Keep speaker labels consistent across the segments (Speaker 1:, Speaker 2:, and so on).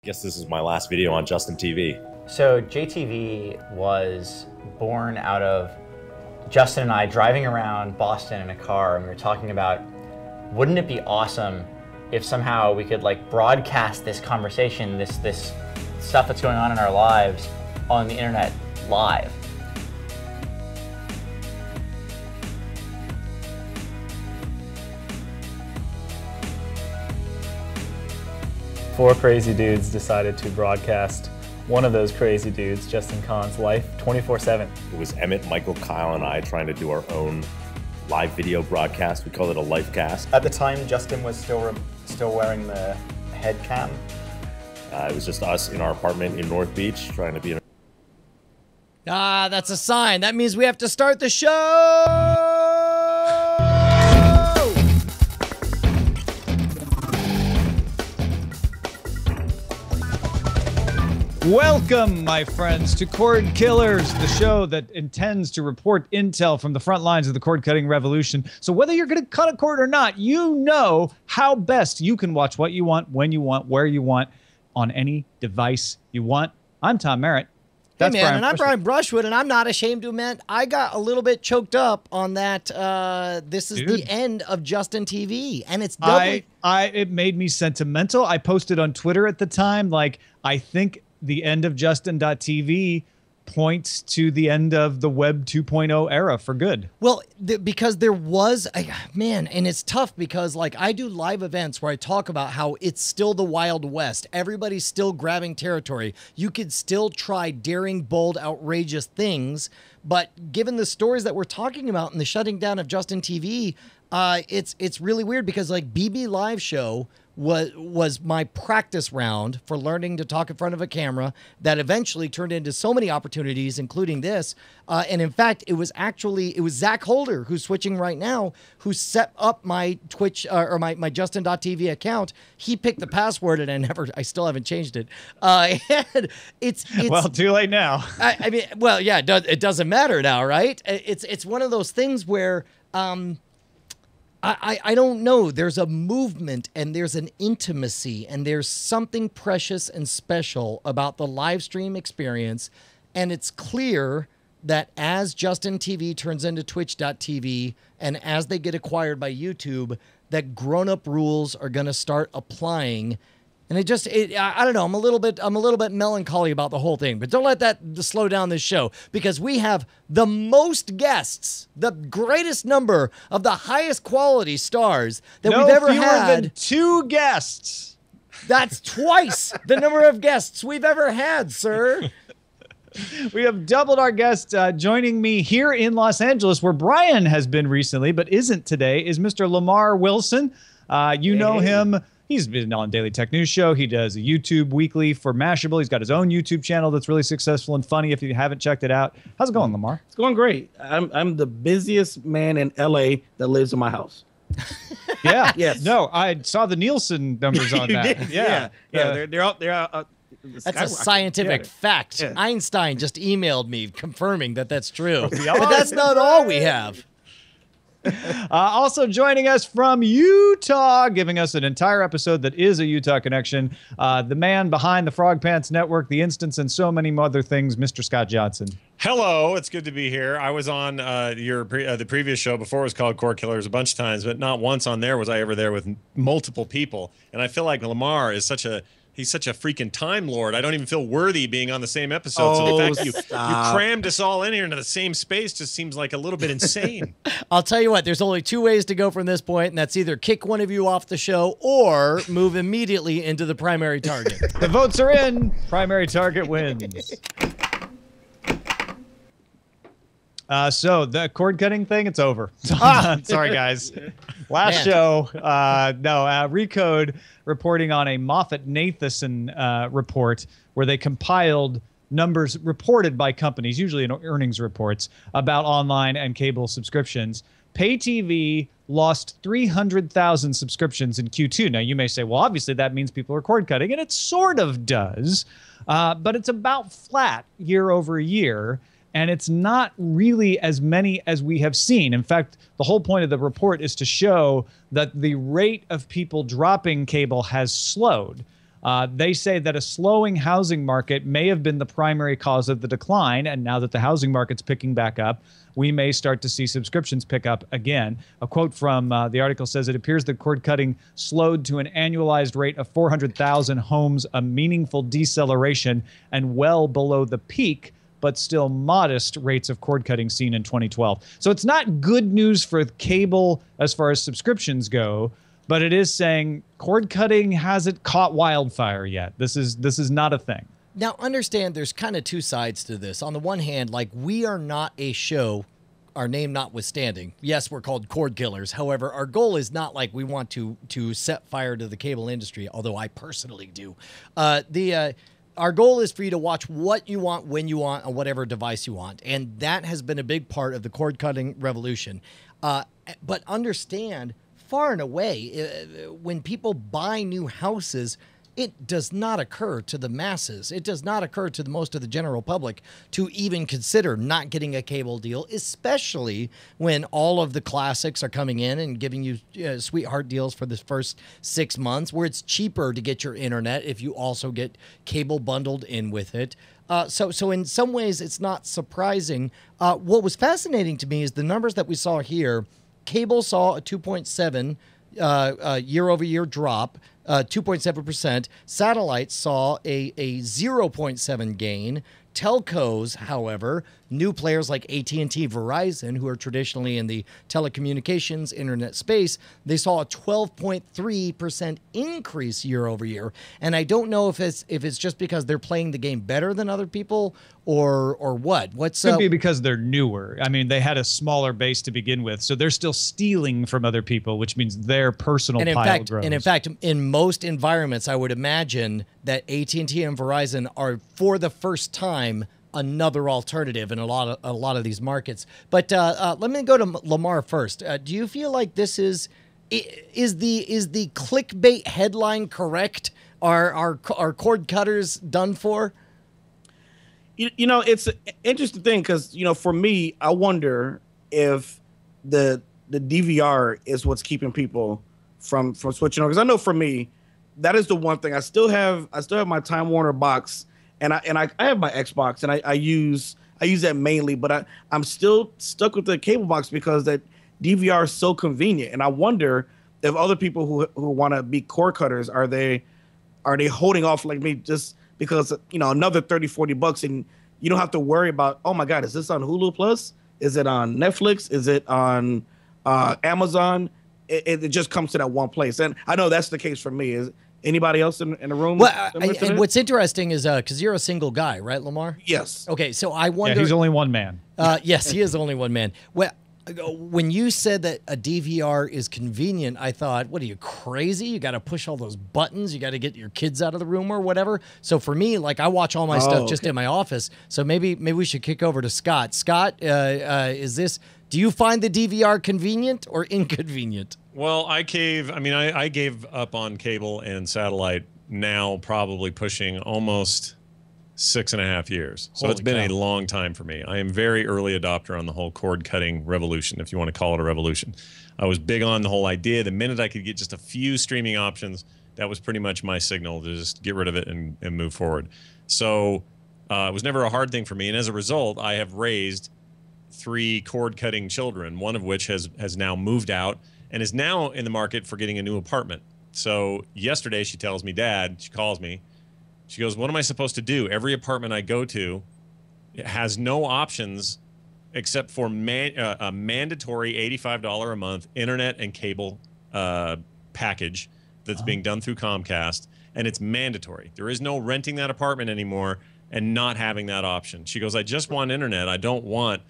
Speaker 1: Guess this is my last video on Justin TV.
Speaker 2: So JTV was born out of Justin and I driving around Boston in a car, and we were talking about, wouldn't it be awesome if somehow we could like broadcast this conversation, this stuff that's going on in our lives on the internet live.
Speaker 3: Four crazy dudes decided to broadcast one of those crazy dudes, Justin Kahn's life, 24/7.
Speaker 1: It was Emmett, Michael, Kyle, and I trying to do our own live video broadcast. We call it a life cast.
Speaker 3: At the time, Justin was still wearing the head cam.
Speaker 1: It was just us in our apartment in North Beach trying to be in
Speaker 4: Ah, that's a sign. That means we have to start the show!
Speaker 5: Welcome, my friends, to Cordkillers, the show that intends to report intel from the front lines of the cord-cutting revolution. So whether you're going to cut a cord or not, you know how best you can watch what you want, when you want, where you want, on any device you want. I'm Tom Merritt.
Speaker 4: Hey man, and I'm Brian Brushwood, and I'm not ashamed to admit I got a little bit choked up on that. This is the end of Justin TV, and it's doubly...
Speaker 5: It made me sentimental. I posted on Twitter at the time, like, I think the end of Justin.tv points to the end of the Web 2.0 era for good.
Speaker 4: Well, because there was, man, and it's tough because like I do live events where I talk about how it's still the Wild West. Everybody's still grabbing territory. You could still try daring, bold, outrageous things. But given the stories that we're talking about and the shutting down of Justin TV, it's really weird because like BB Live Show was my practice round for learning to talk in front of a camera that eventually turned into so many opportunities, including this. And in fact, it was Zach Holder, who's switching right now, who set up my Twitch or my Justin.tv account. He picked the password and I still haven't changed it. And it's
Speaker 5: well, too late now.
Speaker 4: I mean, well, yeah, it doesn't matter now, right? It's one of those things where, I don't know. There's a movement and there's an intimacy and there's something precious and special about the live stream experience. And it's clear that as Justin TV turns into Twitch.tv and as they get acquired by YouTube, that grown-up rules are going to start applying. And I don't know. I'm a little bit melancholy about the whole thing, but don't let that slow down this show because we have the most guests, the greatest number of the highest quality stars that we've ever had.
Speaker 5: No fewer than 2 guests.
Speaker 4: That's twice the number of guests we've ever had, sir.
Speaker 5: We have doubled our guests. Joining me here in Los Angeles, where Brian has been recently but isn't today, is Mr. Lamar Wilson. You know him. He's been on Daily Tech News Show. He does a YouTube weekly for Mashable. He's got his own YouTube channel that's really successful and funny if you haven't checked it out. How's it going, Lamar?
Speaker 6: It's going great. I'm the busiest man in LA that lives in my house.
Speaker 5: Yeah.
Speaker 6: Yes.
Speaker 5: No, I saw the Nielsen numbers on that.
Speaker 6: Yeah. They're out.
Speaker 4: That's a scientific fact.
Speaker 6: Yeah.
Speaker 4: Einstein just emailed me confirming that that's true. But that's not all we have.
Speaker 5: Also joining us from Utah, giving us an entire episode that is a Utah connection, the man behind the Frog Pants Network, The Instance, and so many other things, Mr. Scott Johnson.
Speaker 7: Hello, it's good to be here. I was on the previous show before it was called Cordkillers a bunch of times, but not once on there was I ever there with multiple people. And I feel like Lamar is he's such a freaking time lord. I don't even feel worthy being on the same episode. So the fact that you crammed us all in here into the same space just seems like a little bit insane.
Speaker 4: I'll tell you what, there's only 2 ways to go from this point, and that's either kick one of you off the show or move immediately into the primary target.
Speaker 5: The votes are in. Primary target wins. So the cord cutting thing, it's over. Sorry, guys. Last show, Recode reporting on a Moffett-Nathanson report where they compiled numbers reported by companies, usually in earnings reports, about online and cable subscriptions. Pay TV lost 300,000 subscriptions in Q2. Now, you may say, well, obviously that means people are cord cutting, and it sort of does, but it's about flat year over year. And it's not really as many as we have seen. In fact, the whole point of the report is to show that the rate of people dropping cable has slowed. They say that a slowing housing market may have been the primary cause of the decline. And now that the housing market's picking back up, we may start to see subscriptions pick up again. A quote from the article says, it appears that cord cutting slowed to an annualized rate of 400,000 homes, a meaningful deceleration and well below the peak, but still modest rates of cord cutting seen in 2012. So it's not good news for cable as far as subscriptions go, but it is saying cord cutting hasn't caught wildfire yet. This is not a thing.
Speaker 4: Now, understand there's kind of two sides to this. On the one hand, like, we are not a show, our name notwithstanding. Yes, we're called Cordkillers. However, our goal is not like we want to set fire to the cable industry, although I personally do. Our goal is for you to watch what you want, when you want, on whatever device you want. And that has been a big part of the cord cutting revolution. But understand, far and away, when people buy new houses, it does not occur to the masses. It does not occur to most of the general public to even consider not getting a cable deal, especially when all of the classics are coming in and giving you sweetheart deals for the first 6 months, where it's cheaper to get your internet if you also get cable bundled in with it. So in some ways, it's not surprising. What was fascinating to me is the numbers that we saw here. Cable saw a 2.7 year-over-year drop, 2.7%. Satellites saw a 0.7 gain. Telcos, however, new players like AT&T, Verizon, who are traditionally in the telecommunications internet space, they saw a 12.3% increase year over year. And I don't know if it's just because they're playing the game better than other people or what.
Speaker 5: Could be because they're newer. I mean, they had a smaller base to begin with, so they're still stealing from other people, which means their personal pile grows.
Speaker 4: And in fact, in most environments, I would imagine that AT&T and Verizon are, for the first time, another alternative in a lot of these markets. But let me go to Lamar first. Do you feel like this is the clickbait headline correct? Are cord cutters done for?
Speaker 6: You know, it's an interesting thing because, you know, for me, I wonder if the DVR is what's keeping people from switching over. Because I know for me, that is the one thing. I still have my Time Warner box, and I have my Xbox, and I use that mainly. But I'm still stuck with the cable box because that DVR is so convenient. And I wonder if other people who want to be cord cutters, are they holding off like me just because, you know, another $30-$40 and you don't have to worry about, oh my God, is this on Hulu Plus? Is it on Netflix? Is it on Amazon? It just comes to that one place. And I know that's the case for me. Is anybody else in the room?
Speaker 4: Well, and what's interesting is because you're a single guy, right, Lamar?
Speaker 6: Yes.
Speaker 4: Okay, so I wonder.
Speaker 5: Yeah, he's only one man.
Speaker 4: Yes, he is only one man. Well, when you said that a DVR is convenient, I thought, what are you, crazy? You got to push all those buttons. You got to get your kids out of the room or whatever. So for me, like, I watch all my stuff just in my office. So maybe we should kick over to Scott. Scott, do you find the DVR convenient or inconvenient?
Speaker 7: Well, I gave up on cable and satellite now, probably pushing almost 6.5 years. So it's been a long time for me. I am very early adopter on the whole cord cutting revolution, if you want to call it a revolution. I was big on the whole idea. The minute I could get just a few streaming options, that was pretty much my signal to just get rid of it and move forward. So it was never a hard thing for me. And as a result, I have raised 3 cord cutting children, one of which has now moved out and is now in the market for getting a new apartment. So yesterday she tells me, Dad, she calls me, she goes, what am I supposed to do? Every apartment I go to has no options except for a mandatory $85 a month internet and cable package that's being done through Comcast, and it's mandatory. There is no renting that apartment anymore and not having that option. She goes, I just want internet. I don't want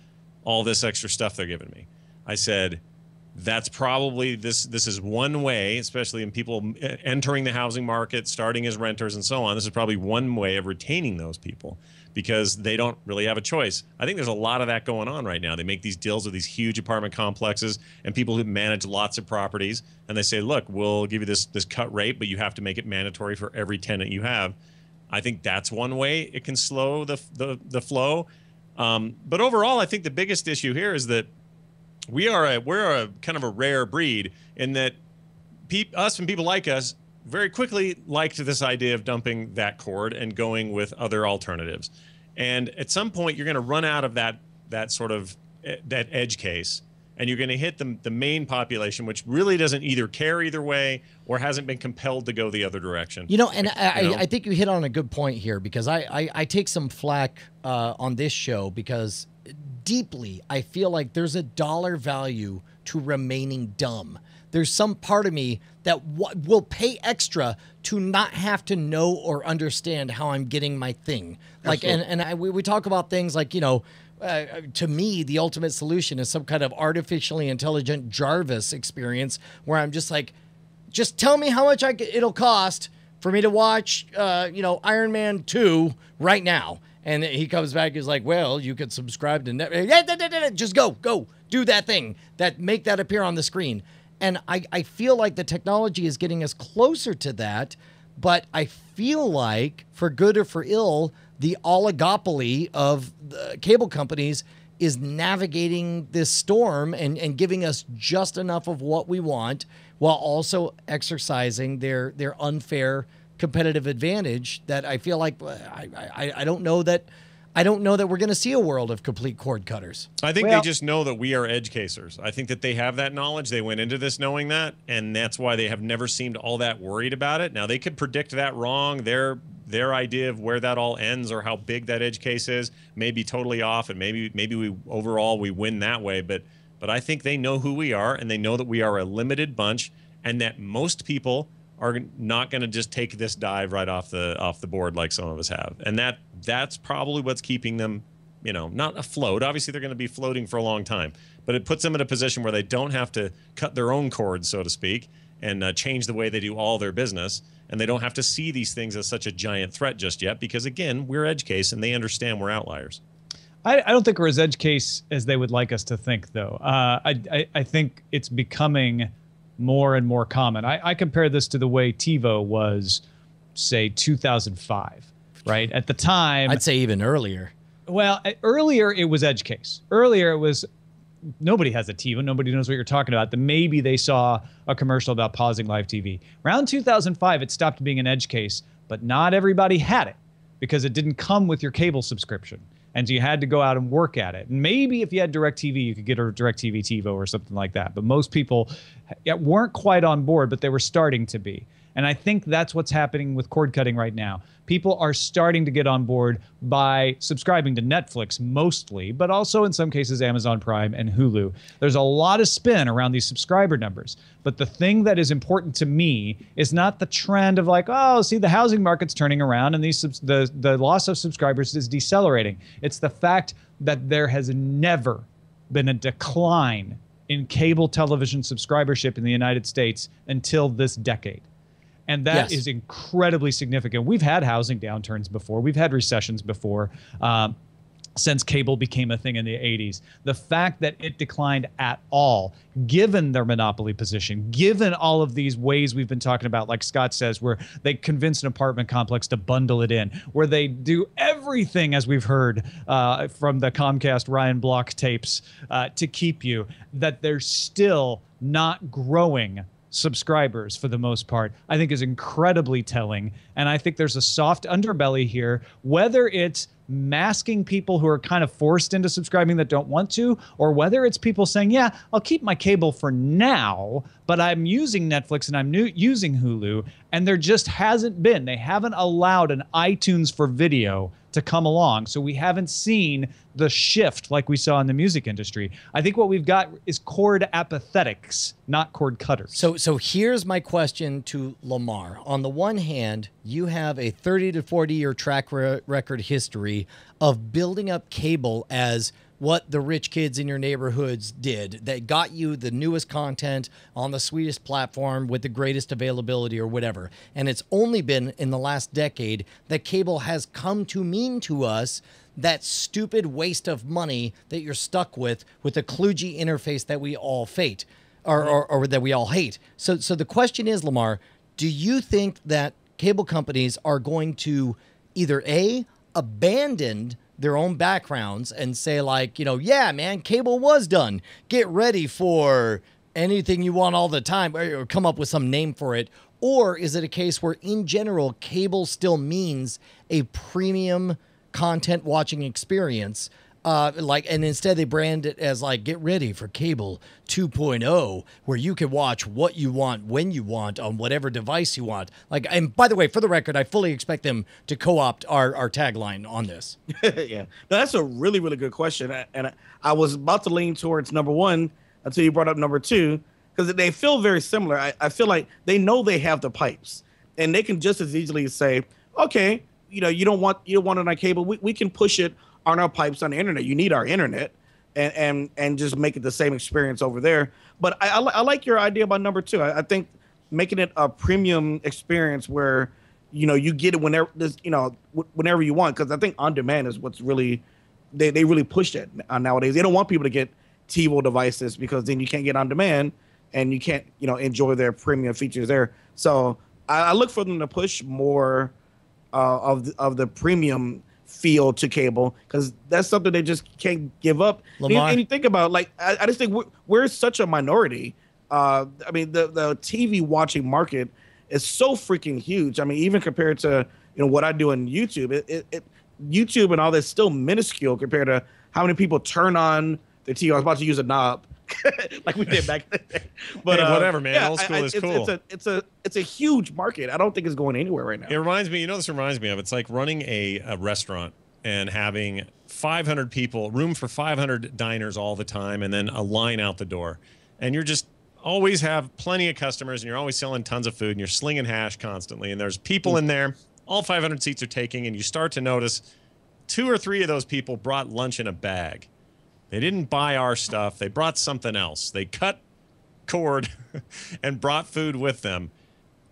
Speaker 7: all this extra stuff they're giving me. I said, that's probably this is one way, especially in people entering the housing market, starting as renters and so on. This is probably one way of retaining those people because they don't really have a choice. I think there's a lot of that going on right now. They make these deals with these huge apartment complexes and people who manage lots of properties, and they say, look, we'll give you this cut rate, but you have to make it mandatory for every tenant you have. I think that's one way it can slow the flow. But overall, I think the biggest issue here is that we're a kind of a rare breed in that us and people like us very quickly liked this idea of dumping that cord and going with other alternatives. And at some point, you're going to run out of that sort of that edge case, and you're going to hit the main population, which really doesn't either care either way or hasn't been compelled to go the other direction.
Speaker 4: You know, and I think you hit on a good point here, because I take some flack on this show because deeply I feel like there's a dollar value to remaining dumb. There's some part of me that will pay extra to not have to know or understand how I'm getting my thing. Like, and we talk about things like, you know, to me, the ultimate solution is some kind of artificially intelligent Jarvis experience where I'm just like, just tell me how much it'll cost for me to watch, you know, Iron Man 2 right now. And he comes back, he's like, well, you could subscribe to just go do that thing, make that appear on the screen. And I feel like the technology is getting us closer to that, but I feel like, for good or for ill, the oligopoly of the cable companies is navigating this storm and giving us just enough of what we want while also exercising their unfair competitive advantage that I feel like I don't know that we're going to see a world of complete cord cutters.
Speaker 7: I think they just know that we are edge casers. I think that they have that knowledge. They went into this knowing that, and that's why they have never seemed all that worried about it. Now, they could predict that wrong. Their idea of where that all ends or how big that edge case is may be totally off, and maybe we overall we win that way. But I think they know who we are, and they know that we are a limited bunch, and that most people are not going to just take this dive right off the board like some of us have. And that's probably what's keeping them, you know, not afloat. Obviously, they're going to be floating for a long time, but it puts them in a position where they don't have to cut their own cords, so to speak, and change the way they do all their business. And they don't have to see these things as such a giant threat just yet, because, again, we're edge case and they understand we're outliers.
Speaker 5: I don't think we're as edge case as they would like us to think, though. I think it's becoming more and more common. I compare this to the way TiVo was, say, 2005, right? At the time,
Speaker 4: I'd say even earlier.
Speaker 5: Well, earlier it was edge case. Earlier it was nobody has a TiVo. Nobody knows what you're talking about. Maybe they saw a commercial about pausing live TV. Around 2005, it stopped being an edge case, but not everybody had it because it didn't come with your cable subscription. And you had to go out and work at it. And maybe if you had DirecTV, you could get a DirecTV TiVo or something like that. But most people weren't quite on board, but they were starting to be. And I think that's what's happening with cord cutting right now. People are starting to get on board by subscribing to Netflix mostly, but also in some cases Amazon Prime and Hulu. There's a lot of spin around these subscriber numbers. But the thing that is important to me is not the trend of like, oh, see, the housing market's turning around and the loss of subscribers is decelerating. It's the fact that there has never been a decline in cable television subscribership in the United States until this decade. And that is incredibly significant. We've had housing downturns before. We've had recessions before since cable became a thing in the 80s. The fact that it declined at all, given their monopoly position, given all of these ways we've been talking about, like Scott says, where they convince an apartment complex to bundle it in, where they do everything, as we've heard from the Comcast Ryan Block tapes, to keep you, that they're still not growing subscribers for the most part, I think is incredibly telling. And I think there's a soft underbelly here, whether it's masking people who are kind of forced into subscribing that don't want to, or whether it's people saying, yeah, I'll keep my cable for now, but I'm using Netflix and I'm using Hulu, and there just hasn't been. They haven't allowed an iTunes for video to come along. So we haven't seen the shift like we saw in the music industry. I think what we've got is cord apathetics, not cord cutters.
Speaker 4: So here's my question to Lamar. On the one hand, you have a 30 to 40 year track record history of building up cable as what the rich kids in your neighborhoods did. They got you the newest content on the sweetest platform with the greatest availability or whatever. And it's only been in the last decade that cable has come to mean to us that stupid waste of money that you're stuck with the kludgy interface that we all hate, or that we all hate. So the question is, Lamar, do you think that cable companies are going to either A, abandon their own backgrounds and say like, you know, yeah, man, cable was done. Get ready for anything you want all the time, or come up with some name for it? Or is it a case where, in general, cable still means a premium content watching experience? And instead they brand it as like, get ready for cable 2.0, where you can watch what you want, when you want, on whatever device you want. Like, and by the way, for the record, I fully expect them to co-opt our tagline on this.
Speaker 6: Yeah, no, that's a really, really good question. And I was about to lean towards number one until you brought up number two, because they feel very similar. I feel like they know they have the pipes, and they can just as easily say, okay, you don't want it on cable. We can push it on our pipes on the internet. You need our internet, and just make it the same experience over there. But I like your idea about number two. I think making it a premium experience where you get it whenever whenever you want, because I think on demand is what's really they really push it nowadays. They don't want people to get TiVo devices, because then you can't get on demand and you can't enjoy their premium features there. So I look for them to push more of the premium feel to cable, because that's something they just can't give up. And you think about, like, I just think we're such a minority. I mean, the TV watching market is so freaking huge. I mean, even compared to what I do on YouTube, YouTube and all that's still minuscule compared to how many people turn on their TV. I was about to use a knob like we did back in the day. But
Speaker 7: hey, whatever, man. Old school is cool.
Speaker 6: It's a huge market. I don't think it's going anywhere right now.
Speaker 7: It reminds me, this reminds me of, it's like running a restaurant and having 500 people, room for 500 diners all the time, and then a line out the door. And you're just always have plenty of customers, and you're always selling tons of food, and you're slinging hash constantly, and there's people in there, all 500 seats are taking, and you start to notice 2 or 3 of those people brought lunch in a bag. They didn't buy our stuff. They brought something else. They cut cord and brought food with them.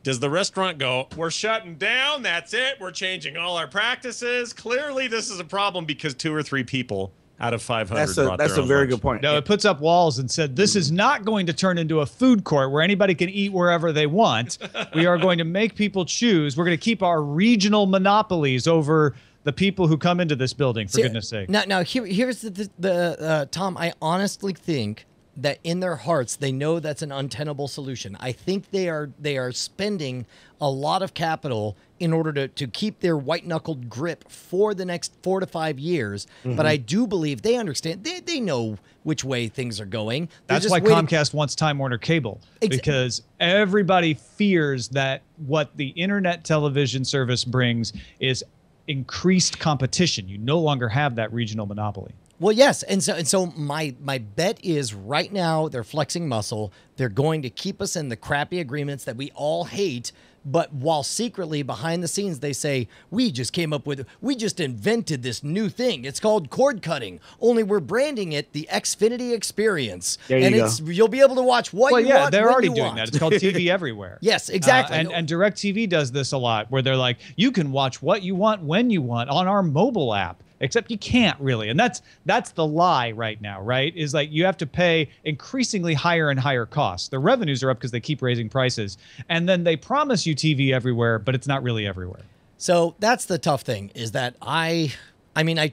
Speaker 7: Does the restaurant go, we're shutting down, that's it, we're changing all our practices? Clearly this is a problem because 2 or 3 people out of 500 brought
Speaker 6: That's
Speaker 7: their
Speaker 6: a
Speaker 7: own
Speaker 6: very
Speaker 7: lunch.
Speaker 6: good point.
Speaker 5: No, it puts up walls and said, this is not going to turn into a food court where anybody can eat wherever they want. We are going to make people choose. We're going to keep our regional monopolies over the people who come into this building, for goodness sake.
Speaker 4: Now here's the Tom, I honestly think that in their hearts they know that's an untenable solution. I think they are spending a lot of capital in order to keep their white-knuckled grip for the next 4 to 5 years. Mm-hmm. But I do believe they understand. They know which way things are going.
Speaker 5: That's why Comcast wants Time Warner Cable, because everybody fears that what the internet television service brings is increased competition. You no longer have that regional monopoly.
Speaker 4: Well, yes, and so my bet is right now they're flexing muscle. They're going to keep us in the crappy agreements that we all hate, but while secretly behind the scenes they say, we just invented this new thing. It's called cord cutting. Only we're branding it the Xfinity Experience. You'll be able to watch what you want.
Speaker 5: Well, yeah, they're already doing that. It's called TV Everywhere.
Speaker 4: Yes, exactly.
Speaker 5: And DirecTV does this a lot, where they're like, you can watch what you want when you want on our mobile app. Except you can't really. And that's the lie right now, right? Is like you have to pay increasingly higher and higher costs. The revenues are up because they keep raising prices. And then they promise you TV everywhere, but it's not really everywhere.
Speaker 4: So that's the tough thing, is that I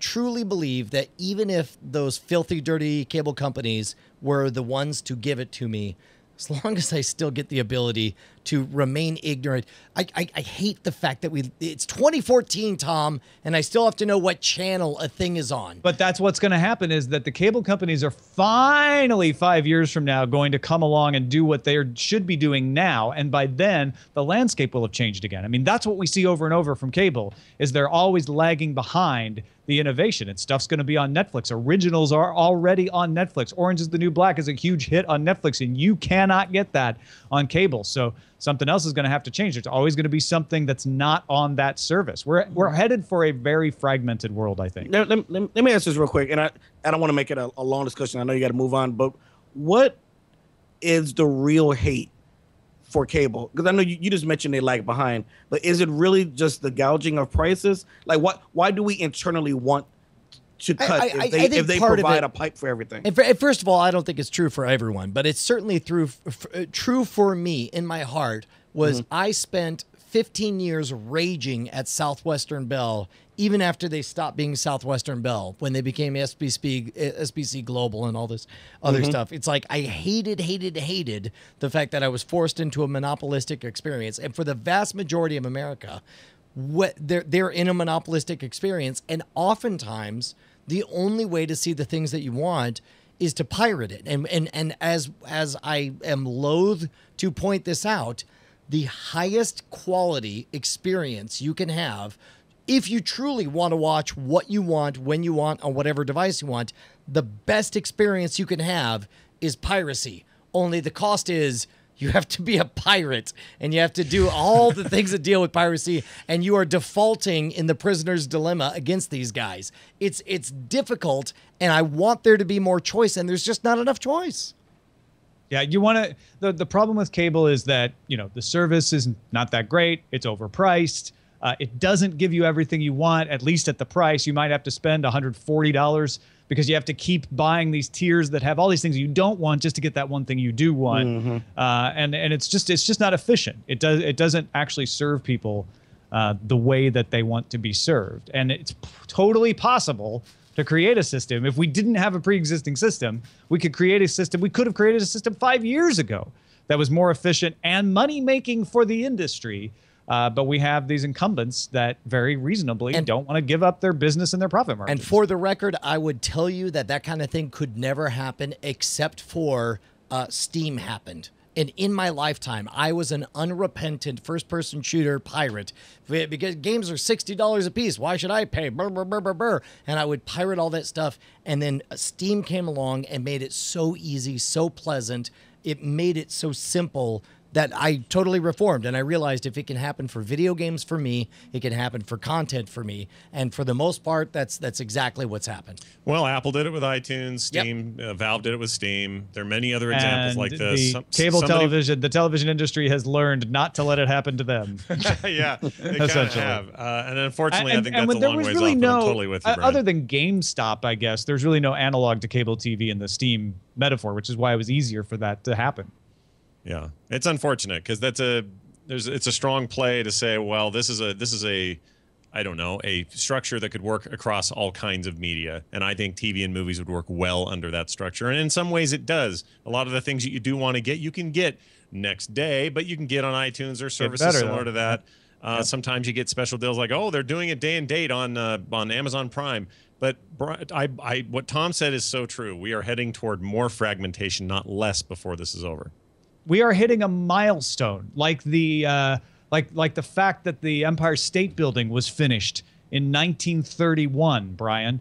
Speaker 4: truly believe that even if those filthy, dirty cable companies were the ones to give it to me, as long as I still get the ability to remain ignorant. I hate the fact that it's 2014, Tom, and I still have to know what channel a thing is on.
Speaker 5: But that's what's going to happen, is that the cable companies are finally 5 years from now going to come along and do what they should be doing now. And by then, the landscape will have changed again. I mean, that's what we see over and over from cable, is they're always lagging behind the innovation, and stuff's going to be on Netflix. Originals are already on Netflix. Orange is the New Black is a huge hit on Netflix, and you cannot get that on cable. So something else is going to have to change. There's always going to be something that's not on that service. We're headed for a very fragmented world, I think.
Speaker 6: Let me ask this real quick, and I don't want to make it a long discussion. I know you got to move on, but what is the real hate for cable? Because I know you just mentioned they lag behind, but is it really just the gouging of prices? Like, why do we internally want to cut if they provide a pipe for everything?
Speaker 4: And first of all, I don't think it's true for everyone, but it's certainly true for me in my heart. Was I spent 15 years raging at Southwestern Bell, even after they stopped being Southwestern Bell, when they became SBC Global and all this other stuff. It's like I hated the fact that I was forced into a monopolistic experience. And for the vast majority of America, they're in a monopolistic experience. And oftentimes, the only way to see the things that you want is to pirate it. And as I am loath to point this out, the highest quality experience you can have, if you truly want to watch what you want, when you want, on whatever device you want, the best experience you can have is piracy. Only the cost is you have to be a pirate and you have to do all the things that deal with piracy, and you are defaulting in the prisoner's dilemma against these guys. It's difficult, and I want there to be more choice, and there's just not enough choice.
Speaker 5: Yeah, you want to. The problem with cable is that, you know, the service is not that great. It's overpriced. It doesn't give you everything you want, at least at the price. You might have to spend $140 because you have to keep buying these tiers that have all these things you don't want just to get that one thing you do want. And it's just not efficient. It doesn't actually serve people the way that they want to be served. And it's totally possible to create a system. If we didn't have a pre-existing system, we could create a system. We could have created a system 5 years ago that was more efficient and money-making for the industry. But we have these incumbents that very reasonably don't want to give up their business and their profit margins.
Speaker 4: And for the record, I would tell you that kind of thing could never happen except for Steam happened. And in my lifetime, I was an unrepentant first-person shooter pirate because games are $60 a piece. Why should I pay? Burr, burr, burr, burr, burr. And I would pirate all that stuff. And then Steam came along and made it so easy, so pleasant. It made it so simple that I totally reformed. And I realized if it can happen for video games for me, it can happen for content for me. And for the most part, that's exactly what's happened.
Speaker 7: Well, Apple did it with iTunes, Steam, Valve did it with Steam. There are many other examples like this.
Speaker 5: The television industry has learned not to let it happen to them.
Speaker 7: Yeah, they kind of have. And unfortunately, I think that's a long ways
Speaker 5: really
Speaker 7: off, but I'm totally with you, Brian.
Speaker 5: Other than GameStop, I guess, there's really no analog to cable TV in the Steam metaphor, which is why it was easier for that to happen.
Speaker 7: Yeah, it's unfortunate because it's a strong play to say, well, this is a I don't know, a structure that could work across all kinds of media, and I think TV and movies would work well under that structure. And in some ways, it does. A lot of the things that you do want to get, you can get next day, but you can get on iTunes or services similar to that. Sometimes you get special deals like, oh, they're doing it day and date on Amazon Prime. But what Tom said is so true. We are heading toward more fragmentation, not less, before this is over.
Speaker 5: We are hitting a milestone, like the fact that the Empire State Building was finished in 1931, Brian.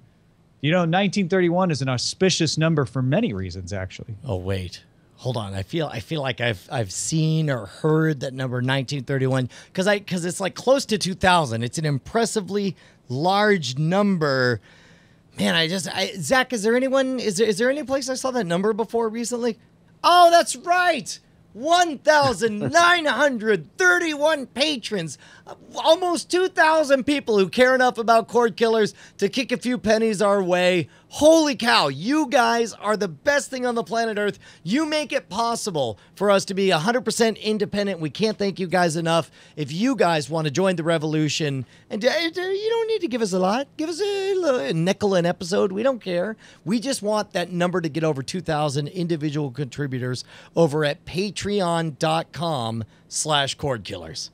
Speaker 5: You know, 1931 is an auspicious number for many reasons, actually.
Speaker 4: Oh, wait. Hold on. I feel like I've seen or heard that number 1931 because it's like close to 2000. It's an impressively large number. Man, Zach, is there any place I saw that number before recently? Oh, that's right. 1,931 patrons, almost 2,000 people who care enough about Cordkillers to kick a few pennies our way. Holy cow, you guys are the best thing on the planet Earth. You make it possible for us to be 100% independent. We can't thank you guys enough. If you guys want to join the revolution, and you don't need to give us a lot. Give us a nickel an episode. We don't care. We just want that number to get over 2,000 individual contributors over at patreon.com/Cordkillers.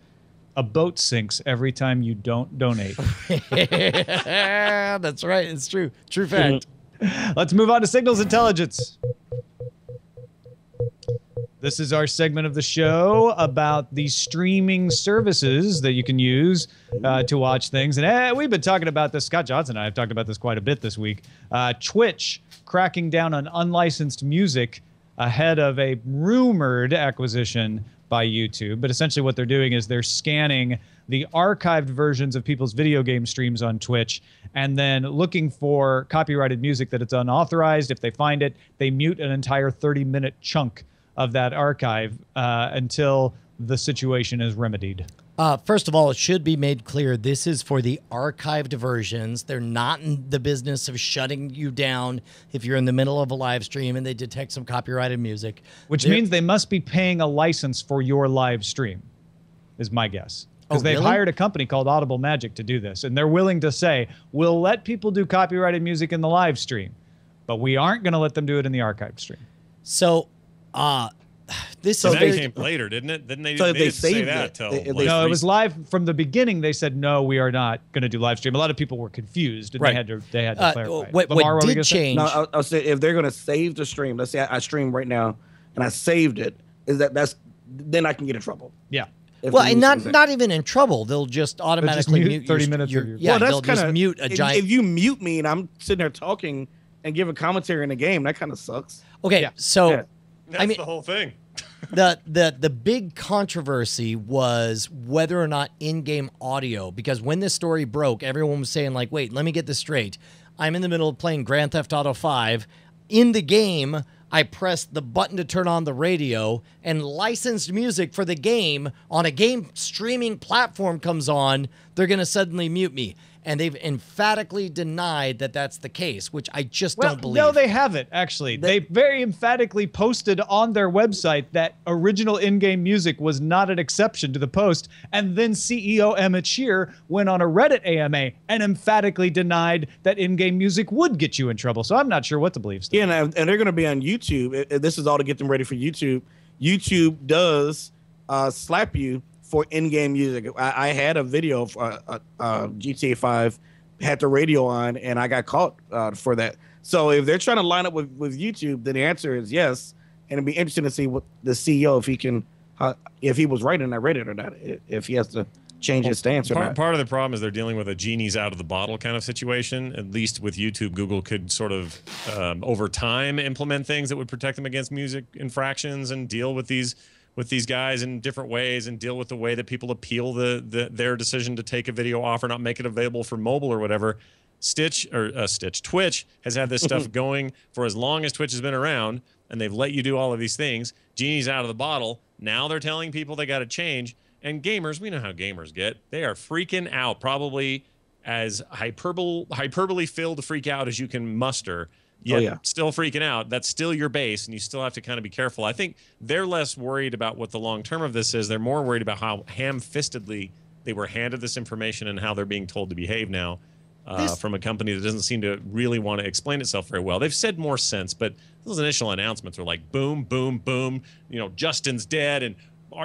Speaker 5: A boat sinks every time you don't donate.
Speaker 4: That's right. It's true. True fact.
Speaker 5: Let's move on to Signals Intelligence. This is our segment of the show about the streaming services that you can use to watch things. And we've been talking about this. Scott Johnson and I have talked about this quite a bit this week. Twitch cracking down on unlicensed music ahead of a rumored acquisition by YouTube. But essentially what they're doing is they're scanning the archived versions of people's video game streams on Twitch and then looking for copyrighted music that it's unauthorized. If they find it, they mute an entire 30-minute chunk of that archive until the situation is remedied.
Speaker 4: First of all, it should be made clear this is for the archived versions. They're not in the business of shutting you down if you're in the middle of a live stream and they detect some copyrighted music.
Speaker 5: Which means they must be paying a license for your live stream, is my guess. because they've hired a company called Audible Magic to do this, and they're willing to say, we'll let people do copyrighted music in the live stream, but we aren't going to let them do it in the archive stream.
Speaker 4: So, this is
Speaker 7: that came later, didn't it? Didn't they?
Speaker 6: So
Speaker 7: they
Speaker 6: they
Speaker 7: didn't say
Speaker 6: saved
Speaker 7: that
Speaker 6: it.
Speaker 7: till
Speaker 5: No, it was live from the beginning. They said no, we are not going to do live stream. A lot of people were confused, and they had to clarify.
Speaker 4: What
Speaker 5: Lamar,
Speaker 4: did change?
Speaker 6: No, I'll say if they're going to save the stream, let's say I stream right now and I saved it, then I can get in trouble.
Speaker 5: Yeah.
Speaker 4: Well, and not even in trouble. They'll just automatically mute
Speaker 5: 30 minutes of your.
Speaker 4: Yeah,
Speaker 6: well,
Speaker 4: they'll just mute a giant.
Speaker 6: If you mute me and I'm sitting there talking and giving commentary in the game, that kind of sucks.
Speaker 4: Okay, so
Speaker 7: That's the whole thing.
Speaker 4: the big controversy was whether or not in-game audio, because when this story broke, everyone was saying like, wait, let me get this straight. I'm in the middle of playing Grand Theft Auto 5. In the game, I press the button to turn on the radio, and licensed music for the game on a game streaming platform comes on, they're going to suddenly mute me. And they've emphatically denied that that's the case, which I just don't believe.
Speaker 5: No, they haven't, actually. They very emphatically posted on their website that original in-game music was not an exception to the post. And then CEO Emmett Shear went on a Reddit AMA and emphatically denied that in-game music would get you in trouble. So I'm not sure what to believe still.
Speaker 6: Yeah, and they're going to be on YouTube. This is all to get them ready for YouTube. YouTube does slap you for in-game music. I had a video of GTA 5, had the radio on, and I got caught for that. So if they're trying to line up with YouTube, then the answer is yes. And it'd be interesting to see what the CEO, if he was right in that Reddit or not, if he has to change his stance or not.
Speaker 7: Part of the problem is they're dealing with a genie's out of the bottle kind of situation. At least with YouTube, Google could sort of over time implement things that would protect them against music infractions and deal with these guys in different ways and deal with the way that people appeal their decision to take a video off or not make it available for mobile or whatever. Twitch has had this stuff going for as long as Twitch has been around, and they've let you do all of these things. Genie's out of the bottle. Now they're telling people they got to change. And gamers, we know how gamers get. They are freaking out, probably as hyperbole filled freak out as you can muster. Yet still freaking out. That's still your base, and you still have to kind of be careful. I think they're less worried about what the long term of this is. They're more worried about how ham-fistedly they were handed this information and how they're being told to behave now from a company that doesn't seem to really want to explain itself very well. They've said more sense, but those initial announcements were like boom, boom, boom. You know, Justin's dead, and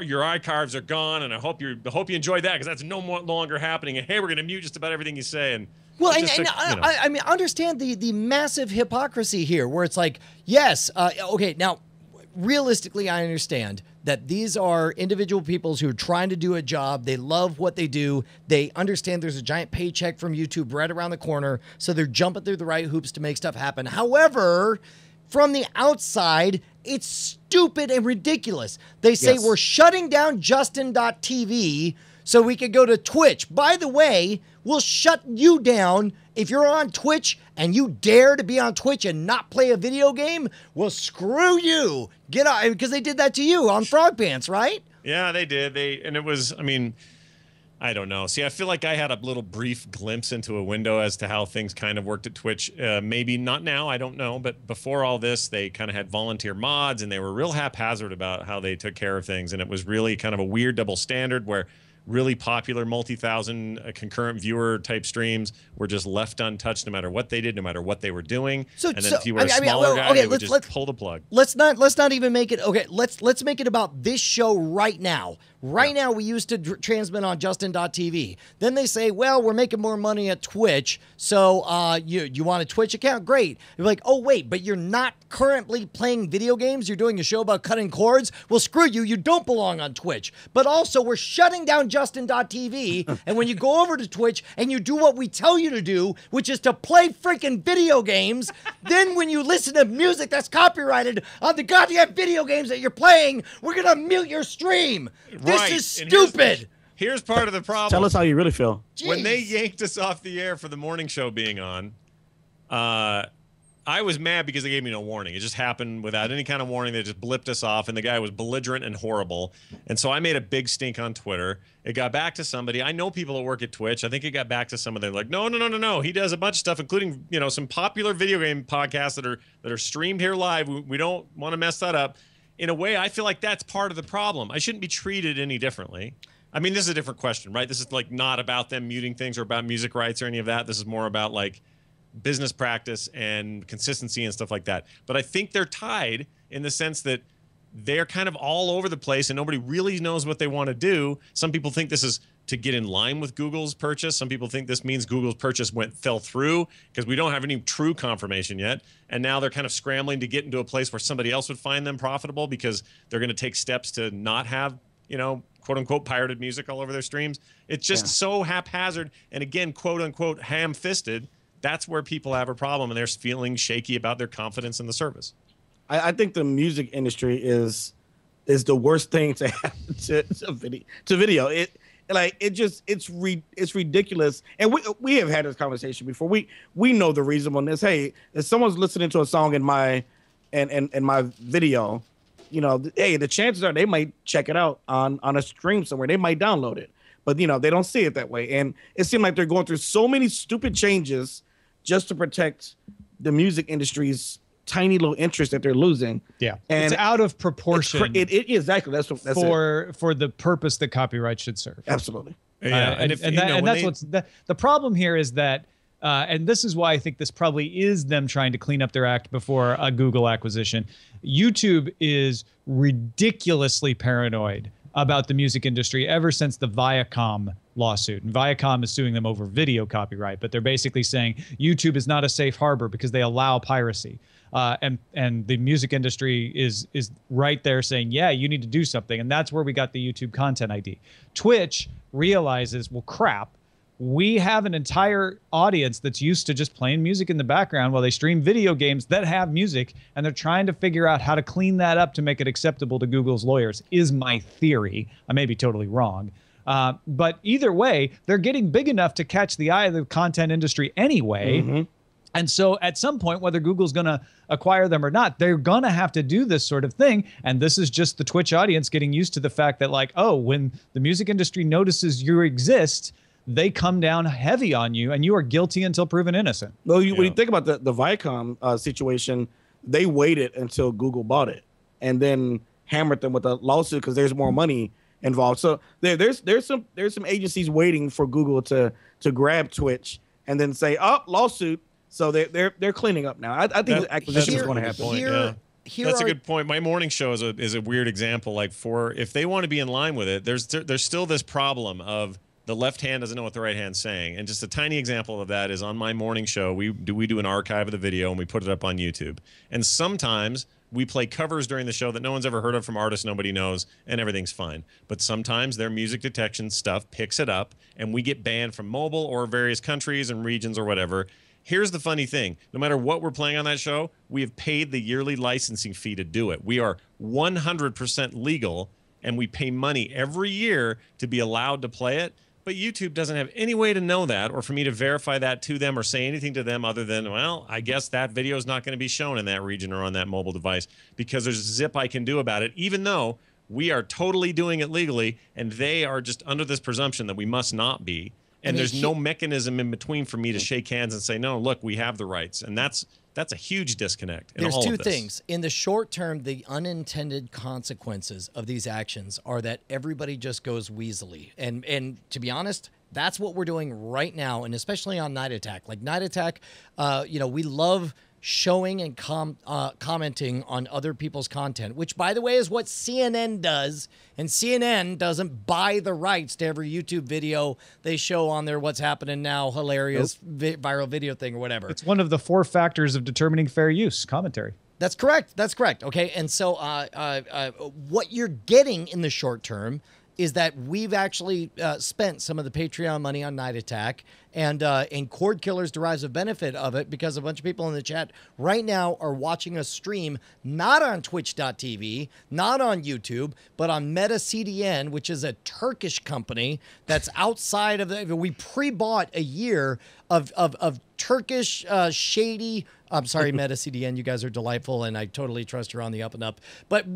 Speaker 7: your archives are gone, and I hope you enjoyed that because that's no longer happening. And hey, we're going to mute just about everything you say. And
Speaker 4: well, I mean, understand the massive hypocrisy here, where it's like, yes, okay, now, realistically, I understand that these are individual peoples who are trying to do a job. They love what they do. They understand there's a giant paycheck from YouTube right around the corner, so they're jumping through the right hoops to make stuff happen. However, from the outside, it's stupid and ridiculous. They say we're shutting down Justin.tv so we could go to Twitch. By the way, we'll shut you down if you're on Twitch and you dare to be on Twitch and not play a video game. Well, screw you. Get out, because they did that to you on Frog Pants, right?
Speaker 7: Yeah, they did. And it was, I mean, I don't know. See, I feel like I had a little brief glimpse into a window as to how things kind of worked at Twitch. Maybe not now, I don't know. But before all this, they kind of had volunteer mods, and they were real haphazard about how they took care of things. And it was really kind of a weird double standard where really popular multi-thousand concurrent viewer type streams were just left untouched no matter what they did, no matter what they were doing. And then if you were a smaller guy, they would just pull the plug.
Speaker 4: Let's not even make it okay. Let's make it about this show right now. Right now, we used to transmit on Justin.tv. Then they say, well, we're making more money at Twitch, so you want a Twitch account? Great. You're like, oh, wait, but you're not currently playing video games? You're doing a show about cutting cords? Well, screw you. You don't belong on Twitch. But also, we're shutting down Justin.tv, and when you go over to Twitch and you do what we tell you to do, which is to play freaking video games, then when you listen to music that's copyrighted on the goddamn video games that you're playing, we're going to mute your stream. This is stupid.
Speaker 7: Here's part of the problem.
Speaker 6: Tell us how you really feel.
Speaker 4: Jeez.
Speaker 7: When they yanked us off the air for the morning show being on, I was mad because they gave me no warning. It just happened without any kind of warning. They just blipped us off, and the guy was belligerent and horrible. And so I made a big stink on Twitter. It got back to somebody. I know people that work at Twitch. I think it got back to some of them. Like, no. He does a bunch of stuff, including some popular video game podcasts that are streamed here live. We don't want to mess that up. In a way, I feel like that's part of the problem. I shouldn't be treated any differently. I mean, this is a different question, right? This is like not about them muting things or about music rights or any of that. This is more about like business practice and consistency and stuff like that. But I think they're tied in the sense that they're kind of all over the place and nobody really knows what they want to do. Some people think this is to get in line with Google's purchase. Some people think this means Google's purchase fell through because we don't have any true confirmation yet. And now they're kind of scrambling to get into a place where somebody else would find them profitable because they're going to take steps to not have, you know, quote unquote pirated music all over their streams. It's just so haphazard. And again, quote unquote ham fisted. That's where people have a problem and they're feeling shaky about their confidence in the service.
Speaker 6: I think the music industry is the worst thing to happen to video. It's ridiculous. And we have had this conversation before. We know the reasonableness. Hey, if someone's listening to a song in my my video, you know, hey, the chances are they might check it out on a stream somewhere. They might download it. But you know, they don't see it that way. And it seemed like they're going through so many stupid changes just to protect the music industry's tiny little interest that they're losing.
Speaker 5: Yeah,
Speaker 6: and
Speaker 5: it's out of proportion.
Speaker 6: Exactly. That's
Speaker 5: for the purpose that copyright should serve.
Speaker 6: Absolutely.
Speaker 7: Yeah,
Speaker 5: the problem here is that, and this is why I think this probably is them trying to clean up their act before a Google acquisition. YouTube is ridiculously paranoid about the music industry ever since the Viacom lawsuit. And Viacom is suing them over video copyright, but they're basically saying YouTube is not a safe harbor because they allow piracy. And the music industry is right there saying, yeah, you need to do something. And that's where we got the YouTube Content ID. Twitch realizes, well, crap, we have an entire audience that's used to just playing music in the background while they stream video games that have music, and they're trying to figure out how to clean that up to make it acceptable to Google's lawyers, is my theory. I may be totally wrong. But either way, they're getting big enough to catch the eye of the content industry anyway. Mm-hmm. And so at some point, whether Google's going to acquire them or not, they're going to have to do this sort of thing. And this is just the Twitch audience getting used to the fact that, like, oh, when the music industry notices you exist, they come down heavy on you and you are guilty until proven innocent.
Speaker 6: Well, when you think about the Viacom situation, they waited until Google bought it and then hammered them with a lawsuit because there's more money involved. So there's some agencies waiting for Google to grab Twitch and then say, oh, lawsuit. So they're cleaning up now. I think the acquisition is going to happen.
Speaker 7: That's a good point. My morning show is a weird example. Like, if they want to be in line with it, there's still this problem of the left hand doesn't know what the right hand's saying. And just a tiny example of that is on my morning show, we do an archive of the video and we put it up on YouTube. And sometimes we play covers during the show that no one's ever heard of from artists nobody knows, and everything's fine. But sometimes their music detection stuff picks it up, and we get banned from mobile or various countries and regions or whatever. Here's the funny thing. No matter what we're playing on that show, we have paid the yearly licensing fee to do it. We are 100% legal, and we pay money every year to be allowed to play it. But YouTube doesn't have any way to know that or for me to verify that to them or say anything to them other than, well, I guess that video is not going to be shown in that region or on that mobile device because there's a zip I can do about it, even though we are totally doing it legally, and they are just under this presumption that we must not be. And there's no mechanism in between for me to shake hands and say, no, look, we have the rights. And that's a huge disconnect.
Speaker 4: There's two things. In the short term, the unintended consequences of these actions are that everybody just goes weaselly. And to be honest, that's what we're doing right now, and especially on Night Attack. Like Night Attack, we love showing and commenting on other people's content, which, by the way, is what CNN does. And CNN doesn't buy the rights to every YouTube video they show on their What's Happening Now hilarious viral video thing or whatever.
Speaker 5: It's one of the 4 factors of determining fair use, commentary.
Speaker 4: That's correct. That's correct. Okay. And so what you're getting in the short term is that we've actually spent some of the Patreon money on Night Attack, and Cordkillers derives a benefit of it because a bunch of people in the chat right now are watching us stream not on Twitch.tv, not on YouTube, but on MetaCDN, which is a Turkish company that's outside of the. We pre-bought a year of Turkish shady. I'm sorry, MetaCDN, you guys are delightful, and I totally trust you're on the up and up. But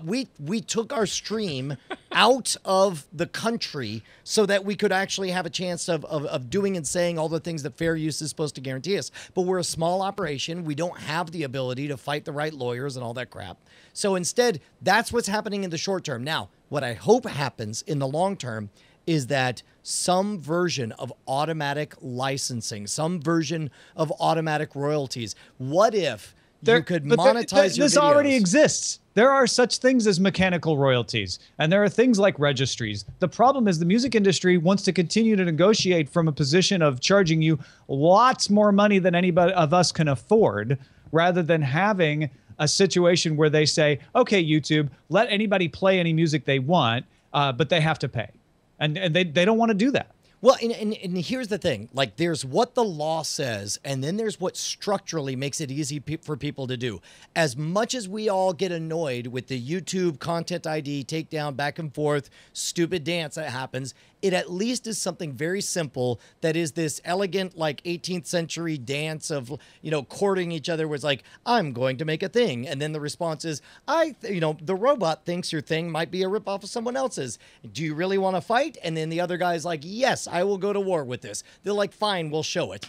Speaker 4: we took our stream out of the country so that we could actually have a chance of doing and saying all the things that fair use is supposed to guarantee us. But we're a small operation. We don't have the ability to fight the right lawyers and all that crap. So instead, that's what's happening in the short term. Now, What I hope happens in the long term is that some version of automatic licensing, some version of automatic royalties. What if you could monetize your videos?
Speaker 5: This already exists. There are such things as mechanical royalties, and there are things like registries. The problem is the music industry wants to continue to negotiate from a position of charging you lots more money than anybody of us can afford, rather than having a situation where they say, okay, YouTube, let anybody play any music they want, but they have to pay. And they don't want to do that.
Speaker 4: Well, and here's the thing. Like, there's what the law says, and then there's what structurally makes it easy for people to do. As much as we all get annoyed with the YouTube content ID takedown, back and forth, stupid dance that happens, it at least is something very simple that is this elegant, like, 18th century dance of, you know, courting each other, where it's like, I'm going to make a thing. And then the response is, the robot thinks your thing might be a ripoff of someone else's. Do you really want to fight? And then the other guy's like, yes, I will go to war with this. They're like, fine, we'll show it.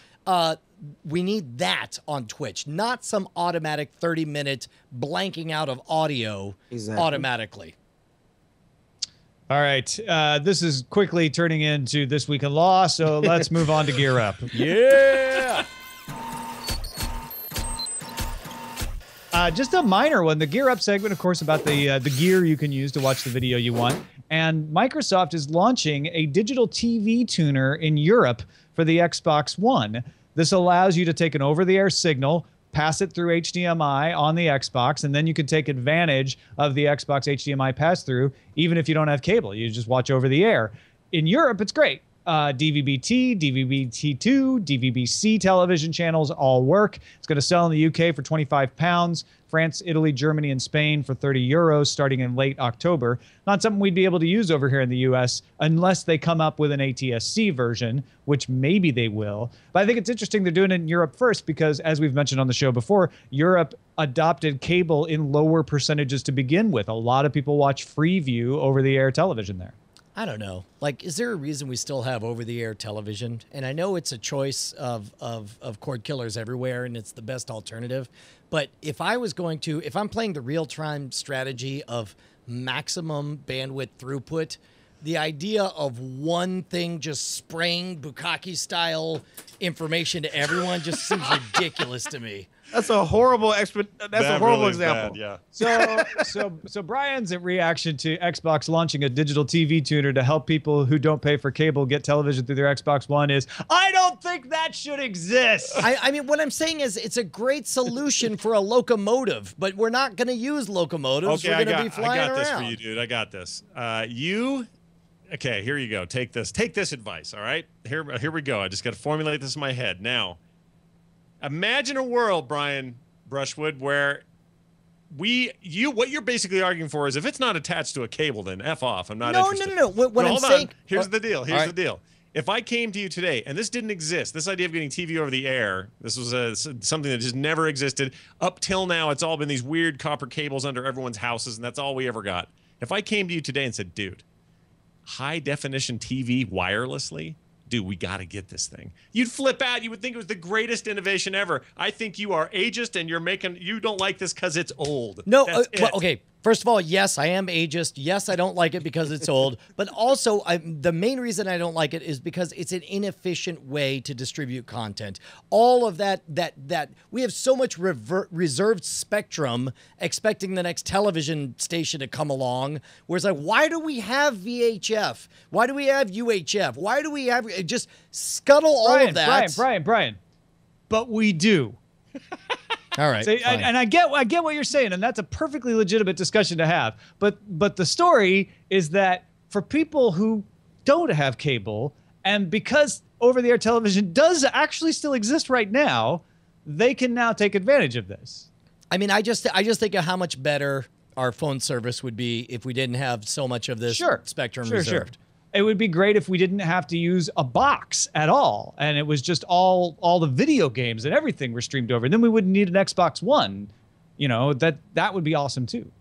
Speaker 4: We need that on Twitch, not some automatic 30-minute blanking out of audio automatically.
Speaker 5: All right, this is quickly turning into This Week in Law, so let's move on to Gear Up.
Speaker 4: Yeah!
Speaker 5: Just a minor one. The Gear Up segment, of course, about the gear you can use to watch the video you want. And Microsoft is launching a digital TV tuner in Europe for the Xbox One. This allows you to take an over-the-air signal, pass it through HDMI on the Xbox, and then you can take advantage of the Xbox HDMI pass-through, even if you don't have cable. You just watch over the air. In Europe, it's great. DVB-T, DVB-T2, DVB-C television channels all work. It's going to sell in the UK for £25, France, Italy, Germany, and Spain for €30 starting in late October. Not something we'd be able to use over here in the US unless they come up with an ATSC version, which maybe they will. But I think it's interesting they're doing it in Europe first because, as we've mentioned on the show before, Europe adopted cable in lower percentages to begin with. A lot of people watch Freeview over-the-air television there.
Speaker 4: I don't know. Like, is there a reason we still have over-the-air television? And I know it's a choice of Cordkillers everywhere, and it's the best alternative. But if I'm playing the real-time strategy of maximum bandwidth throughput, the idea of one thing just spraying Bukkake-style information to everyone just seems ridiculous to me.
Speaker 6: That's a horrible example.
Speaker 7: Bad, yeah.
Speaker 5: So Brian's reaction to Xbox launching a digital TV tuner to help people who don't pay for cable get television through their Xbox One is, I don't think that should exist.
Speaker 4: I mean, what I'm saying is it's a great solution for a locomotive, but we're not going to use locomotives.
Speaker 7: Okay,
Speaker 4: we're going to be flying around.
Speaker 7: I got this for you, dude. I got this. Okay, here you go. Take this advice, all right? Here we go. I just got to formulate this in my head. Now, imagine a world, Brian Brushwood, where what you're basically arguing for is if it's not attached to a cable, then F off. I'm not interested.
Speaker 4: No. What I'm saying...
Speaker 7: Here's the deal. Here's the deal. If I came to you today, and this didn't exist, this idea of getting TV over the air, this was something that just never existed. Up till now, it's all been these weird copper cables under everyone's houses, and that's all we ever got. If I came to you today and said, dude, high-definition TV wirelessly, dude, we got to get this thing. You'd flip out. You would think it was the greatest innovation ever. I think you are ageist and you don't like this because it's old.
Speaker 4: No, well, okay. First of all, yes, I am ageist. Yes, I don't like it because it's old. But also, the main reason I don't like it is because it's an inefficient way to distribute content. All of that we have so much reserved spectrum expecting the next television station to come along. Whereas, like, why do we have VHF? Why do we have UHF? Why do we have just scuttle all of that?
Speaker 5: Brian. But we do.
Speaker 4: All right.
Speaker 5: So, and I get what you're saying, and that's a perfectly legitimate discussion to have. But the story is that for people who don't have cable, and because over-the-air television does actually still exist right now, they can now take advantage of this. I
Speaker 4: mean, I just think of how much better our phone service would be if we didn't have so much of this spectrum reserved.
Speaker 5: It would be great if we didn't have to use a box at all, and it was just all the video games and everything were streamed over. And then we wouldn't need an Xbox One. You know, that would be awesome too.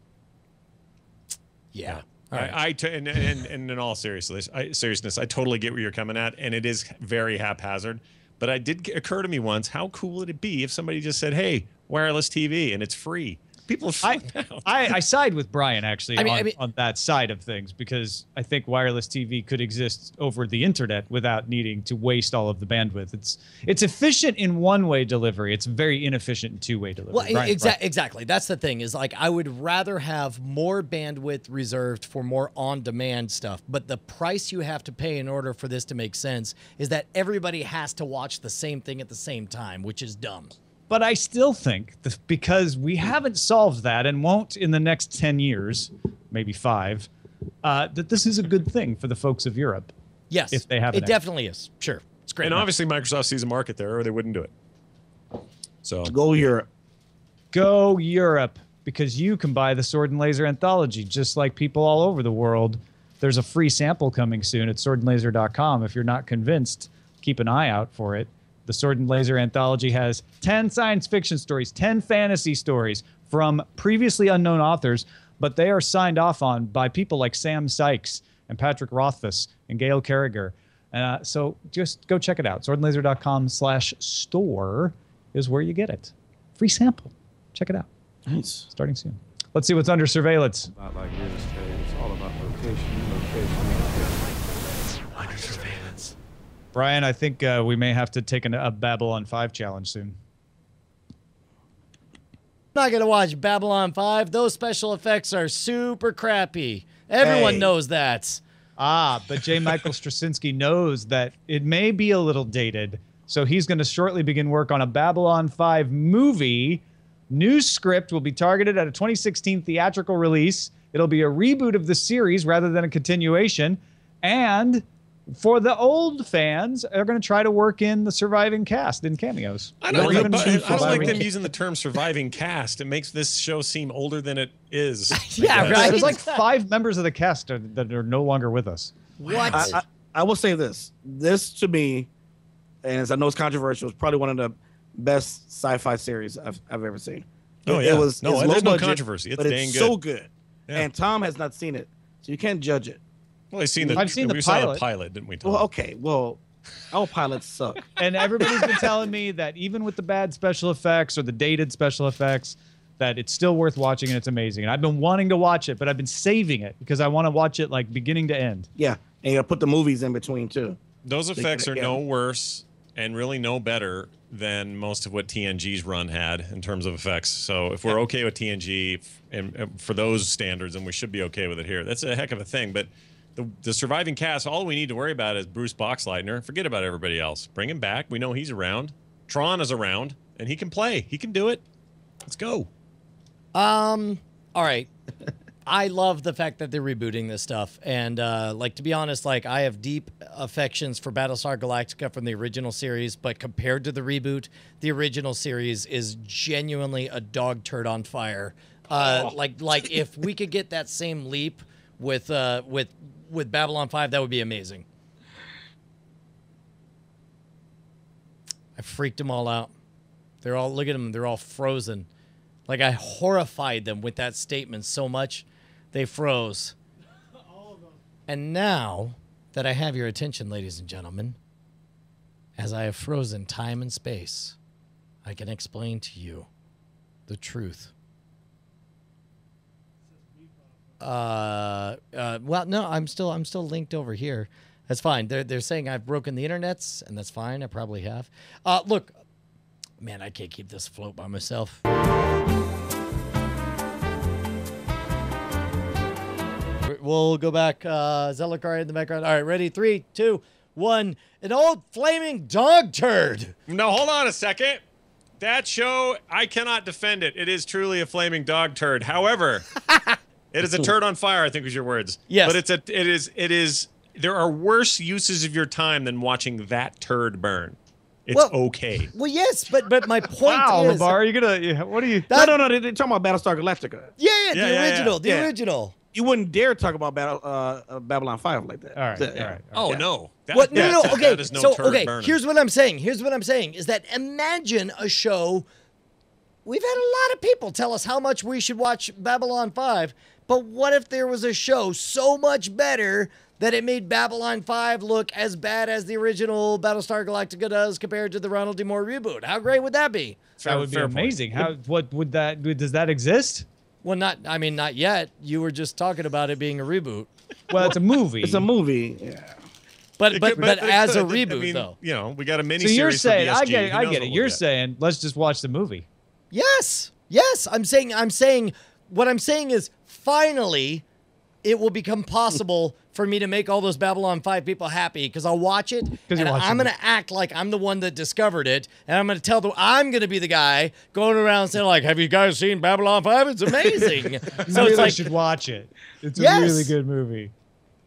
Speaker 4: Yeah.
Speaker 7: And in all seriousness, I totally get where you're coming at, and it is very haphazard. But it did occur to me once, how cool would it be if somebody just said, "Hey, wireless TV, and it's free." People flip out.
Speaker 5: I side with Brian actually
Speaker 4: I mean,
Speaker 5: on that side of things, because I think wireless TV could exist over the internet without needing to waste all of the bandwidth. It's efficient in one-way delivery. It's very inefficient in two-way delivery.
Speaker 4: Well,
Speaker 5: Brian,
Speaker 4: exactly. That's the thing, is like I would rather have more bandwidth reserved for more on-demand stuff, but the price you have to pay in order for this to make sense is that everybody has to watch the same thing at the same time, which is dumb.
Speaker 5: But I still think that because we haven't solved that and won't in the next 10 years, maybe 5, that this is a good thing for the folks of Europe.
Speaker 4: Yes,
Speaker 5: if they have
Speaker 4: it definitely is. Sure, it's great.
Speaker 7: And obviously Microsoft sees a market there, or they wouldn't do it. So
Speaker 6: Go Europe.
Speaker 5: Go Europe, because you can buy the Sword and Laser anthology just like people all over the world. There's a free sample coming soon at swordandlaser.com. If you're not convinced, keep an eye out for it. The Sword and Laser anthology has 10 science fiction stories, 10 fantasy stories from previously unknown authors, but they are signed off on by people like Sam Sykes and Patrick Rothfuss and Gail Carriger. So just go check it out. swordandlaser.com/store is where you get it. Free sample. Check it out.
Speaker 6: Nice.
Speaker 5: Starting soon. Let's see what's under surveillance.
Speaker 8: Not like real estate. It's all about location.
Speaker 1: Under surveillance.
Speaker 5: Brian, I think we may have to take a Babylon 5 challenge soon.
Speaker 4: I'm not going to watch Babylon 5. Those special effects are super crappy. Everyone knows that.
Speaker 5: But J. Michael Straczynski knows that it may be a little dated, so he's going to shortly begin work on a Babylon 5 movie. New script will be targeted at a 2016 theatrical release. It'll be a reboot of the series rather than a continuation. And for the old fans, they're going to try to work in the surviving cast in cameos.
Speaker 7: I don't like
Speaker 5: surviving
Speaker 7: them using the term surviving cast. It makes this show seem older than it is.
Speaker 4: Yeah, right.
Speaker 5: There's like 5 members of the cast that are no longer with us.
Speaker 4: What?
Speaker 6: I will say this. This, to me, and as I know it's controversial, it's probably one of the best sci-fi series I've ever seen.
Speaker 7: Oh, yeah.
Speaker 6: It's
Speaker 7: there's
Speaker 6: low
Speaker 7: no
Speaker 6: budget,
Speaker 7: controversy. It's
Speaker 6: but
Speaker 7: dang
Speaker 6: it's
Speaker 7: good.
Speaker 6: so good.
Speaker 7: Yeah.
Speaker 6: And Tom has not seen it, so you can't judge it.
Speaker 7: Well, I've seen
Speaker 5: the
Speaker 7: we saw
Speaker 5: pilot.
Speaker 7: the pilot, didn't we, Tom?
Speaker 6: Well, okay. Well, our pilots suck.
Speaker 5: And everybody's been telling me that even with the bad special effects or the dated special effects, that it's still worth watching and it's amazing. And I've been wanting to watch it, but I've been saving it because I want to watch it like beginning to end.
Speaker 6: Yeah, and you gotta put the movies in between too.
Speaker 7: Those effects are no worse and really no better than most of what TNG's run had in terms of effects. So if we're okay with TNG and for those standards, then we should be okay with it here. That's a heck of a thing. But the surviving cast, all we need to worry about is Bruce Boxleitner. Forget about everybody else. Bring him back. We know he's around. Tron is around, and he can play. He can do it. Let's go.
Speaker 4: All right. I love the fact that they're rebooting this stuff. And, like, to be honest, like, I have deep affections for Battlestar Galactica from the original series, but compared to the reboot, the original series is genuinely a dog turd on fire. Like if we could get that same leap with Babylon 5, that would be amazing. I freaked them all out. They're all, look at them, they're all frozen. Like, I horrified them with that statement so much, they froze. All of them. And now that I have your attention, ladies and gentlemen, as I have frozen time and space, I can explain to you the truth. Well, no, I'm still linked over here. That's fine. They're saying I've broken the internets, and that's fine. I probably have. Look, man, I can't keep this afloat by myself. We'll go back. Zelikar in the background. All right, ready? 3, 2, 1. An old flaming dog turd.
Speaker 7: No, hold on a second. That show, I cannot defend it. It is truly a flaming dog turd. However, it is a turd on fire, I think was your words.
Speaker 4: Yes.
Speaker 7: But it is there are worse uses of your time than watching that turd burn. It's okay.
Speaker 4: Well, yes, but my point
Speaker 5: Wow,
Speaker 4: is...
Speaker 5: Lamar, are you gonna? What are you?
Speaker 6: No. They're talking about Battlestar Galactica.
Speaker 4: The original.
Speaker 6: You wouldn't dare talk about Babylon 5 like that.
Speaker 5: All right.
Speaker 7: Oh no.
Speaker 4: No. Okay.
Speaker 7: That is no
Speaker 4: So
Speaker 7: turd burning.
Speaker 4: here's what I'm saying. Is that imagine a show. We've had a lot of people tell us how much we should watch Babylon 5, but what if there was a show so much better that it made Babylon 5 look as bad as the original Battlestar Galactica does compared to the Ronald D. Moore reboot. How great would that be?
Speaker 5: That would be amazing. How? What would that? Does that exist?
Speaker 4: Well, not yet. You were just talking about it being a reboot.
Speaker 5: Well, it's a movie.
Speaker 6: It's a movie. Yeah.
Speaker 4: But as a
Speaker 7: I
Speaker 4: reboot,
Speaker 7: mean,
Speaker 4: though.
Speaker 7: You know, we got a mini.
Speaker 5: So you're
Speaker 7: series
Speaker 5: saying,
Speaker 7: for
Speaker 5: I
Speaker 7: BSG.
Speaker 5: get it.
Speaker 7: Who
Speaker 5: I
Speaker 7: knows
Speaker 5: get
Speaker 7: what
Speaker 5: it.
Speaker 7: we'll
Speaker 5: You're
Speaker 7: get.
Speaker 5: saying, let's just watch the movie.
Speaker 4: Yes. I'm saying what I'm saying is finally it will become possible for me to make all those Babylon 5 people happy because I'll watch it and I'm going to act like I'm the one that discovered it and I'm going to tell I'm going to be the guy going around saying like, have you guys seen Babylon 5? It's amazing.
Speaker 5: So it's like, you should watch it. It's a really good movie.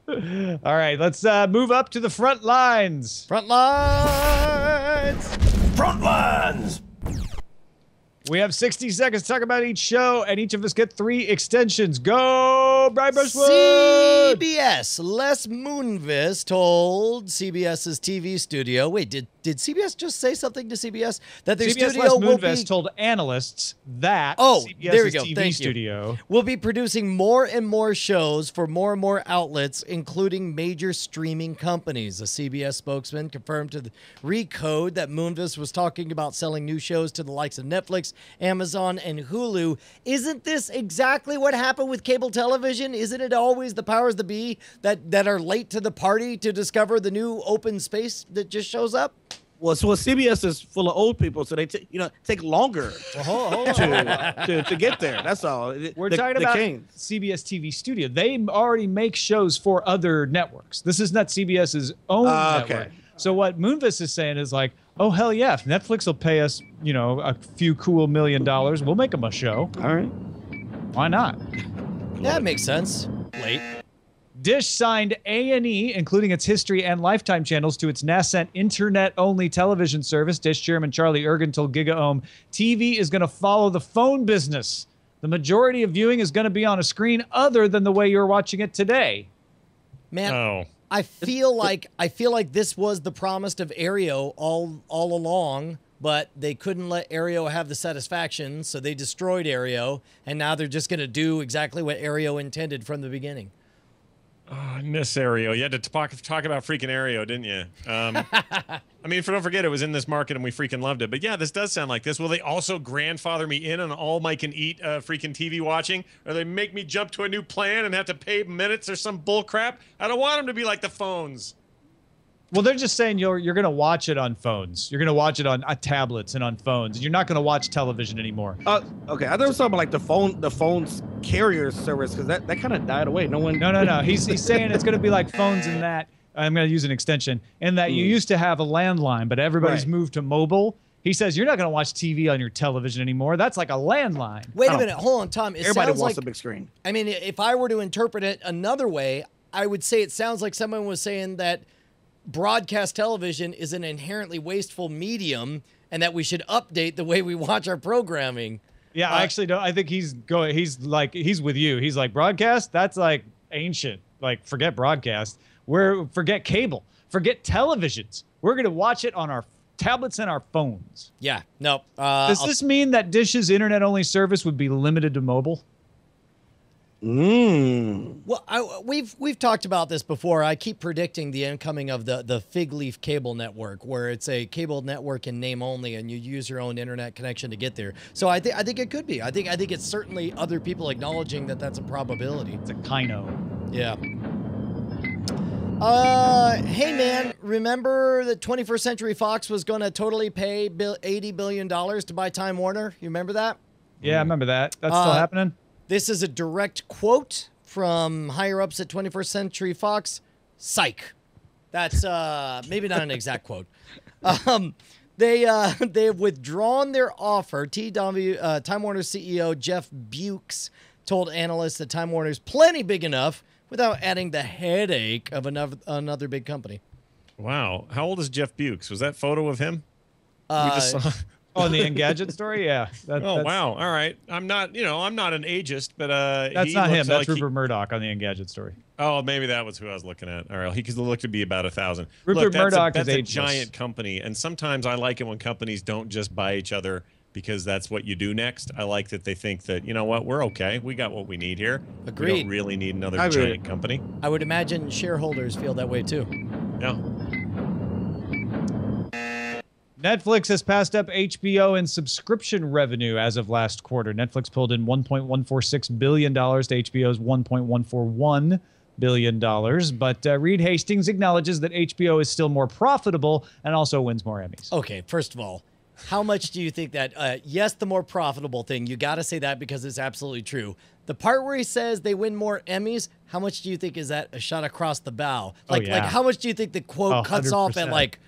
Speaker 5: All right, let's move up to the front lines.
Speaker 4: Front lines.
Speaker 1: Front lines.
Speaker 5: We have 60 seconds to talk about each show, and each of us get 3 extensions. Go, Brian Brushwood!
Speaker 4: CBS. Les Moonves told CBS's TV studio. Wait, did CBS just say something to CBS? That their
Speaker 5: CBS
Speaker 4: studio
Speaker 5: Les
Speaker 4: will
Speaker 5: Moonves
Speaker 4: be...
Speaker 5: told analysts that
Speaker 4: CBS's
Speaker 5: there we go.
Speaker 4: TV
Speaker 5: studio
Speaker 4: will be producing more and more shows for more and more outlets, including major streaming companies. A CBS spokesman confirmed to the Recode that Moonves was talking about selling new shows to the likes of Netflix, Amazon, and Hulu. Isn't this exactly what happened with cable television? Isn't it always the powers that be that are late to the party to discover the new open space that just shows up?
Speaker 6: Well, CBS is full of old people, so they take longer to get there. That's all.
Speaker 5: We're talking about CBS TV Studio. They already make shows for other networks. This is not CBS's own network.
Speaker 6: Okay.
Speaker 5: So what Moonves is saying is like, oh, hell yeah, if Netflix will pay us, a few cool $1 million, we'll make them a show.
Speaker 6: All right.
Speaker 5: Why not?
Speaker 4: That makes sense. Late.
Speaker 5: Dish signed A&E, including its History and Lifetime channels, to its nascent internet-only television service. Dish chairman Charlie Ergen told GigaOM, TV is going to follow the phone business. The majority of viewing is going to be on a screen other than the way you're watching it today.
Speaker 4: Man, I feel like this was the promise of Aereo all along, but they couldn't let Aereo have the satisfaction, so they destroyed Aereo, and now they're just going to do exactly what Aereo intended from the beginning.
Speaker 7: Oh, I miss Aereo. You had to talk about freaking Aereo, didn't you? I mean, don't forget, it was in this market and we freaking loved it. But yeah, this does sound like this. Will they also grandfather me in on all my can eat freaking TV watching? Or they make me jump to a new plan and have to pay minutes or some bull crap? I don't want them to be like the phones.
Speaker 5: Well, they're just saying you're going to watch it on phones. You're going to watch it on tablets and on phones. You're not going to watch television anymore.
Speaker 6: Okay. I thought it was something like the phone's carrier service because that kind of died away. No.
Speaker 5: He's saying it's going to be like phones in that. I'm going to use an extension in that you used to have a landline, but everybody's moved to mobile. He says you're not going to watch TV on your television anymore. That's like a landline.
Speaker 4: Wait a minute. Hold on, Tom.
Speaker 6: Everybody wants a big screen.
Speaker 4: I mean, if I were to interpret it another way, I would say it sounds like someone was saying that broadcast television is an inherently wasteful medium and that we should update the way we watch our programming.
Speaker 5: Yeah, I actually don't. I think he's with you. He's like, broadcast? That's like ancient. Like, forget broadcast. Forget cable. Forget televisions. We're going to watch it on our tablets and our phones.
Speaker 4: Yeah, no.
Speaker 5: Does this mean that Dish's internet-only service would be limited to mobile?
Speaker 4: Well, we've talked about this before. I keep predicting the incoming of the Fig Leaf cable network, where it's a cable network in name only, and you use your own internet connection to get there. So I think it could be. I think it's certainly other people acknowledging that that's a probability.
Speaker 5: It's a kino.
Speaker 4: Yeah. Hey man, remember that 21st Century Fox was going to totally pay $80 billion to buy Time Warner? You remember that?
Speaker 5: Yeah, I remember that. That's still happening? This
Speaker 4: is a direct quote from higher ups at 21st Century Fox. Psych. That's maybe not an exact quote. They have withdrawn their offer. Time Warner CEO Jeff Bukes told analysts that Time Warner is plenty big enough without adding the headache of another big company.
Speaker 7: Wow. How old is Jeff Bukes? Was that photo of him? We just saw.
Speaker 5: Oh, the Engadget story? Yeah.
Speaker 7: Wow. All right. I'm not an ageist, but
Speaker 5: that's not him. That's Rupert Murdoch on the Engadget story.
Speaker 7: Oh, maybe that was who I was looking at. All right. He could look to be about 1,000.
Speaker 5: Rupert Murdoch
Speaker 7: that's
Speaker 5: is
Speaker 7: a
Speaker 5: ageless.
Speaker 7: giant company, and sometimes I like it when companies don't just buy each other because that's what you do next. I like that they think that, you know what, we're okay. We got what we need here.
Speaker 4: Agreed.
Speaker 7: We don't really need another giant company.
Speaker 4: I would imagine shareholders feel that way too.
Speaker 7: Yeah.
Speaker 5: Netflix has passed up HBO in subscription revenue as of last quarter. Netflix pulled in $1.146 billion to HBO's $1.141 billion. But Reed Hastings acknowledges that HBO is still more profitable and also wins more Emmys.
Speaker 4: Okay, first of all, how much do you think that, yes, the more profitable thing, you got to say that because it's absolutely true. The part where he says they win more Emmys, how much do you think is that a shot across the bow? Like, like how much do you think the quote cuts off at like,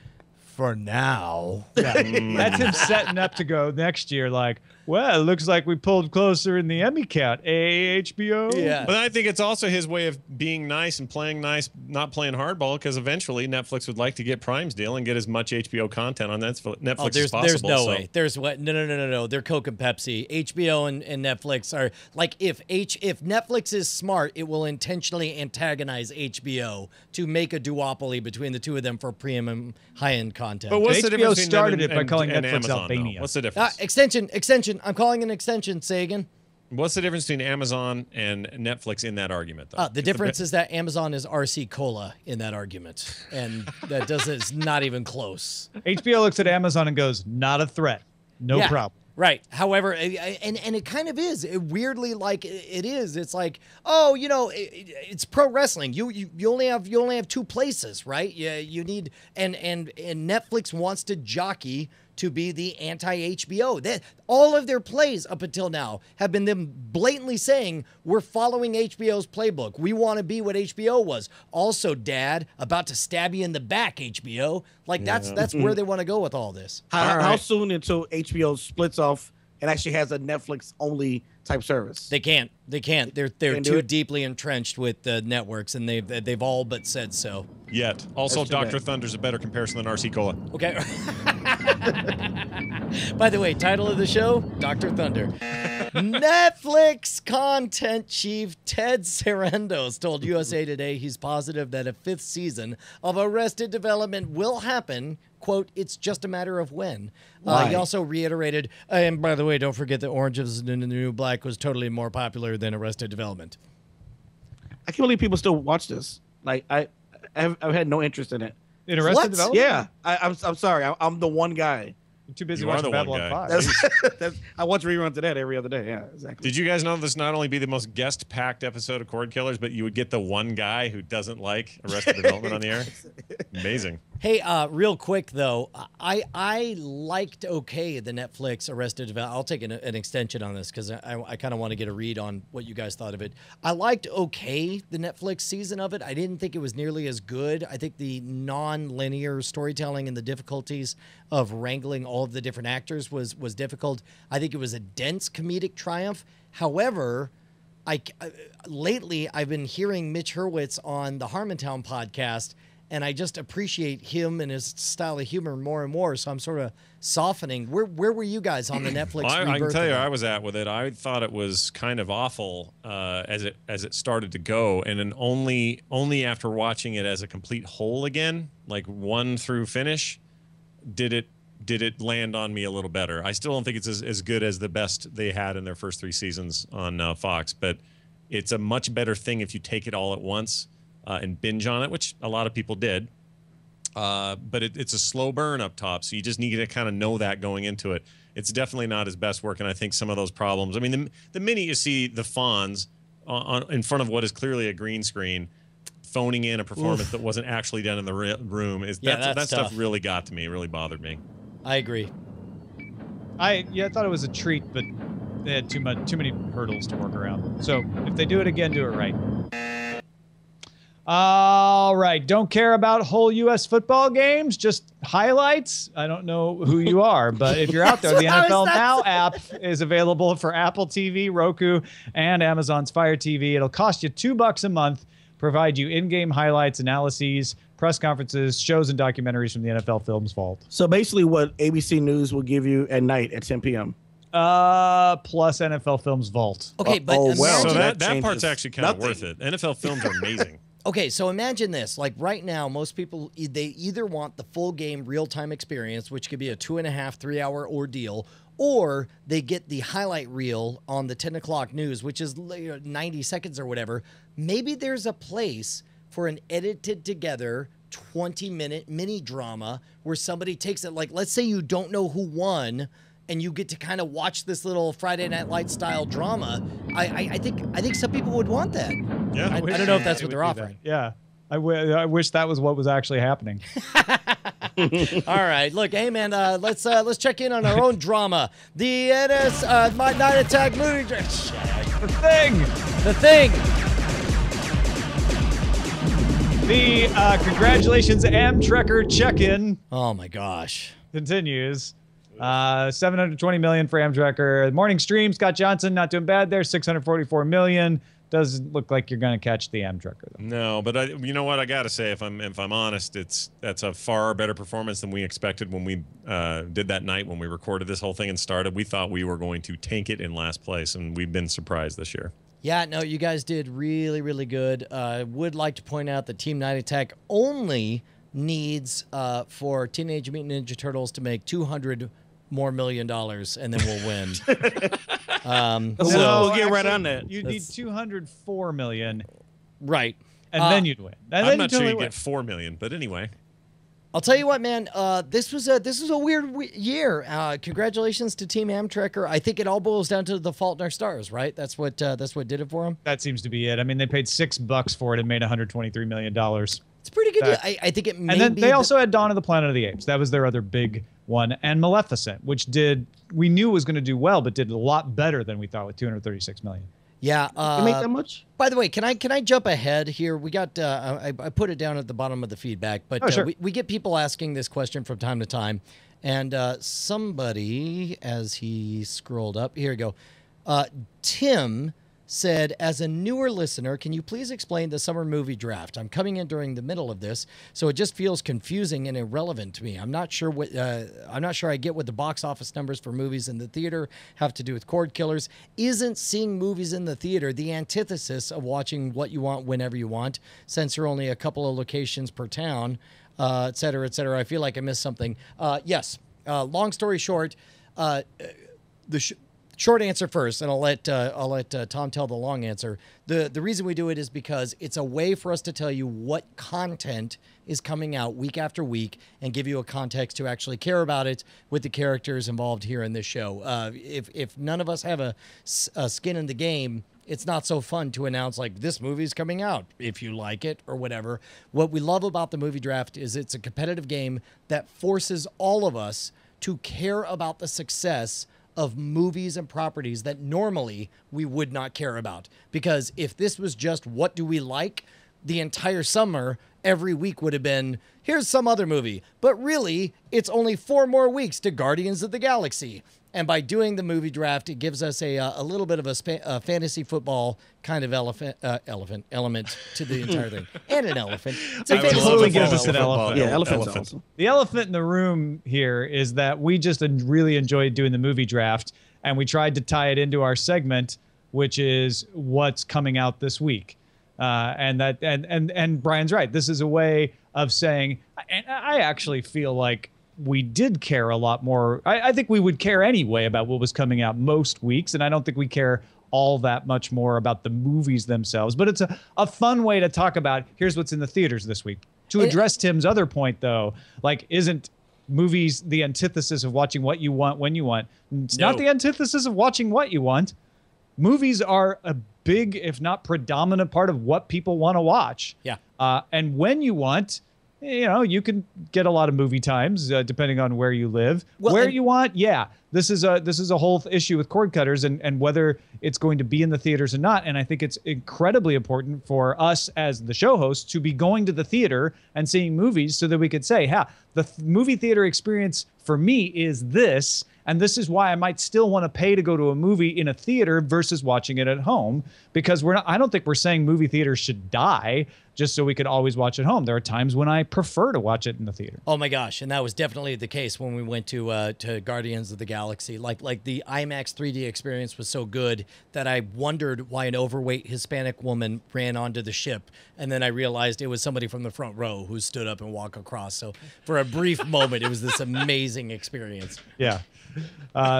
Speaker 4: for now?
Speaker 5: Yeah. That's him setting up to go next year like, well, it looks like we pulled closer in the Emmy count. HBO?
Speaker 4: Yeah.
Speaker 7: But I think it's also his way of being nice and playing nice, not playing hardball, because eventually Netflix would like to get Prime's deal and get as much HBO content on Netflix as possible.
Speaker 4: There's no way. There's what? No. They're Coke and Pepsi. HBO and Netflix are like, if Netflix is smart, it will intentionally antagonize HBO to make a duopoly between the two of them for premium high-end content.
Speaker 7: But what's the difference between
Speaker 5: started
Speaker 7: them
Speaker 5: it by calling
Speaker 7: and
Speaker 5: Netflix
Speaker 7: Amazon,
Speaker 5: Albania.
Speaker 7: though? What's the difference?
Speaker 4: Extension. I'm calling an extension. Say again.
Speaker 7: What's the difference between Amazon and Netflix in that argument, though?
Speaker 4: The difference is that Amazon is RC Cola in that argument, and it's not even close.
Speaker 5: HBO looks at Amazon and goes, not a threat. No problem.
Speaker 4: Right. However, and it kind of is. It weirdly, like it is. It's like, oh, you know, it's pro wrestling. You only have two places, right? Yeah, you need and Netflix wants to jockey to be the anti-HBO. All of their plays up until now have been them blatantly saying, we're following HBO's playbook. We want to be what HBO was. Also, Dad, about to stab you in the back, HBO. Like, that's where they want to go with all this.
Speaker 6: How soon until HBO splits off and actually has a Netflix-only type service?
Speaker 4: They can't. They're too deeply entrenched with the networks, and they've all but said so.
Speaker 7: Yet. Also, Dr. Thunder's a better comparison than RC Cola.
Speaker 4: Okay. By the way, title of the show, Dr. Thunder. Netflix content chief Ted Sarandos told USA Today he's positive that a 5th season of Arrested Development will happen. Quote, it's just a matter of when. He also reiterated, and by the way, don't forget that Orange is the New Black was totally more popular than Arrested Development.
Speaker 6: I can't believe people still watch this. Like, I've had no interest in it.
Speaker 5: In Arrested Development?
Speaker 6: Yeah. I'm sorry. I'm the one guy.
Speaker 5: I'm too busy watching Babylon 5.
Speaker 6: I watch reruns of that every other day. Yeah, exactly.
Speaker 7: Did you guys know this not only be the most guest-packed episode of Cordkillers, but you would get the one guy who doesn't like Arrested Development on the air? Amazing.
Speaker 4: Hey, real quick though, I liked the Netflix Arrested Development. I'll take an extension on this because I kind of want to get a read on what you guys thought of it. I liked the Netflix season of it. I didn't think it was nearly as good. I think the non-linear storytelling and the difficulties of wrangling all of the different actors was difficult. I think it was a dense comedic triumph. However, lately I've been hearing Mitch Hurwitz on the Harmontown podcast, and I just appreciate him and his style of humor more and more. So I'm sort of softening. Where were you guys on the Netflix?
Speaker 7: I can tell you, I was at with it. I thought it was kind of awful as it started to go, and then only after watching it as a complete whole again, like one through finish, did it land on me a little better. I still don't think it's as good as the best they had in their first 3 seasons on Fox, but it's a much better thing if you take it all at once. And binge on it, which a lot of people did. But it's a slow burn up top, so you just need to kind of know that going into it. It's definitely not his best work, and I think some of those problems. I mean, the minute you see the Fonz in front of what is clearly a green screen, phoning in a performance that wasn't actually done in the room, that stuff really got to me, really bothered me.
Speaker 4: I agree.
Speaker 5: I thought it was a treat, but they had too many hurdles to work around. So if they do it again, do it right. All right. Don't care about whole U.S. football games, just highlights. I don't know who you are, but if you're out there, the NFL Now app is available for Apple TV, Roku, and Amazon's Fire TV. It'll cost you $2 a month, provide you in-game highlights, analyses, press conferences, shows, and documentaries from the NFL Films Vault.
Speaker 6: So basically what ABC News will give you at night at 10 p.m.
Speaker 5: Plus NFL Films Vault.
Speaker 4: Okay, but
Speaker 7: so that part's actually kind of worth it. NFL films are amazing.
Speaker 4: Okay, so imagine this. Like right now, most people, they either want the full game real-time experience, which could be a 2.5, 3 hour ordeal, or they get the highlight reel on the 10 o'clock news, which is 90 seconds or whatever. Maybe there's a place for an edited together 20-minute mini drama where somebody takes it. Like, let's say you don't know who won, and you get to kind of watch this little Friday Night Lights style drama. I think some people would want that.
Speaker 7: Yeah,
Speaker 4: I don't know if that's what they're offering.
Speaker 5: Yeah. I wish that was what was actually happening.
Speaker 4: All right, look, hey man, let's check in on our own drama. The my Night Attack movie. The thing.
Speaker 5: The congratulations Amtrekker check-in.
Speaker 4: Oh my gosh.
Speaker 5: Continues. 720 million for Amtrekker. Morning stream, Scott Johnson, not doing bad there. 644 million. Doesn't look like you're going to catch the Amtrekker though.
Speaker 7: No, but you know what? I got to say, if I'm honest, that's a far better performance than we expected when we did that night when we recorded this whole thing and started. We thought we were going to tank it in last place, and we've been surprised this year.
Speaker 4: Yeah, no, you guys did really, really good. Would like to point out that Team Night Attack only needs for Teenage Mutant Ninja Turtles to make $200 more million, and then we'll win.
Speaker 6: We'll get right on that.
Speaker 5: You'd need 204 million,
Speaker 4: right?
Speaker 5: And then you'd win. And
Speaker 7: I'm
Speaker 5: then
Speaker 7: not
Speaker 5: you'd
Speaker 7: sure you
Speaker 5: totally
Speaker 7: get 4 million, but anyway.
Speaker 4: I'll tell you what, man. This was a weird year. Congratulations to Team Amtrekker. I think it all boils down to The Fault in Our Stars, right? That's what did it for them.
Speaker 5: That seems to be it. I mean, they paid $6 for it and made $123 million.
Speaker 4: It's pretty good. I think it may
Speaker 5: and then
Speaker 4: be
Speaker 5: they also had Dawn of the Planet of the Apes. That was their other big one. And Maleficent, which we knew was going to do well, but did a lot better than we thought with $236 million.
Speaker 4: Yeah.
Speaker 6: You make that much?
Speaker 4: By the way, can I jump ahead here? We got I put it down at the bottom of the feedback, but
Speaker 5: sure.
Speaker 4: we get people asking this question from time to time, and somebody, as he scrolled up, here we go. Tim said, as a newer listener, can you please explain the summer movie draft? I'm coming in during the middle of this, so it just feels confusing and irrelevant to me. I'm not sure I get what the box office numbers for movies in the theater have to do with Cordkillers. Isn't seeing movies in the theater the antithesis of watching what you want whenever you want, since there are only a couple of locations per town, et cetera, et cetera? I feel like I missed something. Yes. Long story short, short answer first, and I'll let Tom tell the long answer. The reason we do it is because it's a way for us to tell you what content is coming out week after week and give you a context to actually care about it with the characters involved here in this show. If none of us have a skin in the game, it's not so fun to announce like this movie's coming out if you like it or whatever. What we love about the movie draft is it's a competitive game that forces all of us to care about the success of movies and properties that normally we would not care about. Because if this was just what do we like, the entire summer, every week would have been, here's some other movie. But really, it's only 4 more weeks to Guardians of the Galaxy. And by doing the movie draft, it gives us a little bit of a fantasy football kind of element to the entire thing. And an elephant. It's a fantasy
Speaker 5: totally
Speaker 4: football
Speaker 5: gives us an elephant.
Speaker 6: Yeah, elephant's awesome.
Speaker 5: The elephant in the room here is that we just really enjoyed doing the movie draft, and we tried to tie it into our segment, which is what's coming out this week. And Brian's right. This is a way of saying, I actually feel like we did care a lot more. I think we would care anyway about what was coming out most weeks, and I don't think we care all that much more about the movies themselves. But it's a fun way to talk about, here's what's in the theaters this week. To address Tim's other point, though, like, isn't movies the antithesis of watching what you want when you want? It's not the antithesis of watching what you want. Movies are a big, if not predominant, part of what people want to watch.
Speaker 4: Yeah.
Speaker 5: And when you want, you can get a lot of movie times depending on where you live. Where you want, this is a whole issue with cord cutters and whether it's going to be in the theaters or not. And I think it's incredibly important for us as the show hosts to be going to the theater and seeing movies so that we could say, the movie theater experience for me is this, and this is why I might still want to pay to go to a movie in a theater versus watching it at home, because I don't think we're saying movie theaters should die. just so we could always watch at home. There are times when I prefer to watch it in the theater.
Speaker 4: Oh my gosh, and that was definitely the case when we went to Guardians of the Galaxy. Like the IMAX 3D experience was so good that I wondered why an overweight Hispanic woman ran onto the ship, and then I realized it was somebody from the front row who stood up and walked across. So for a brief moment, it was this amazing experience.
Speaker 5: Yeah.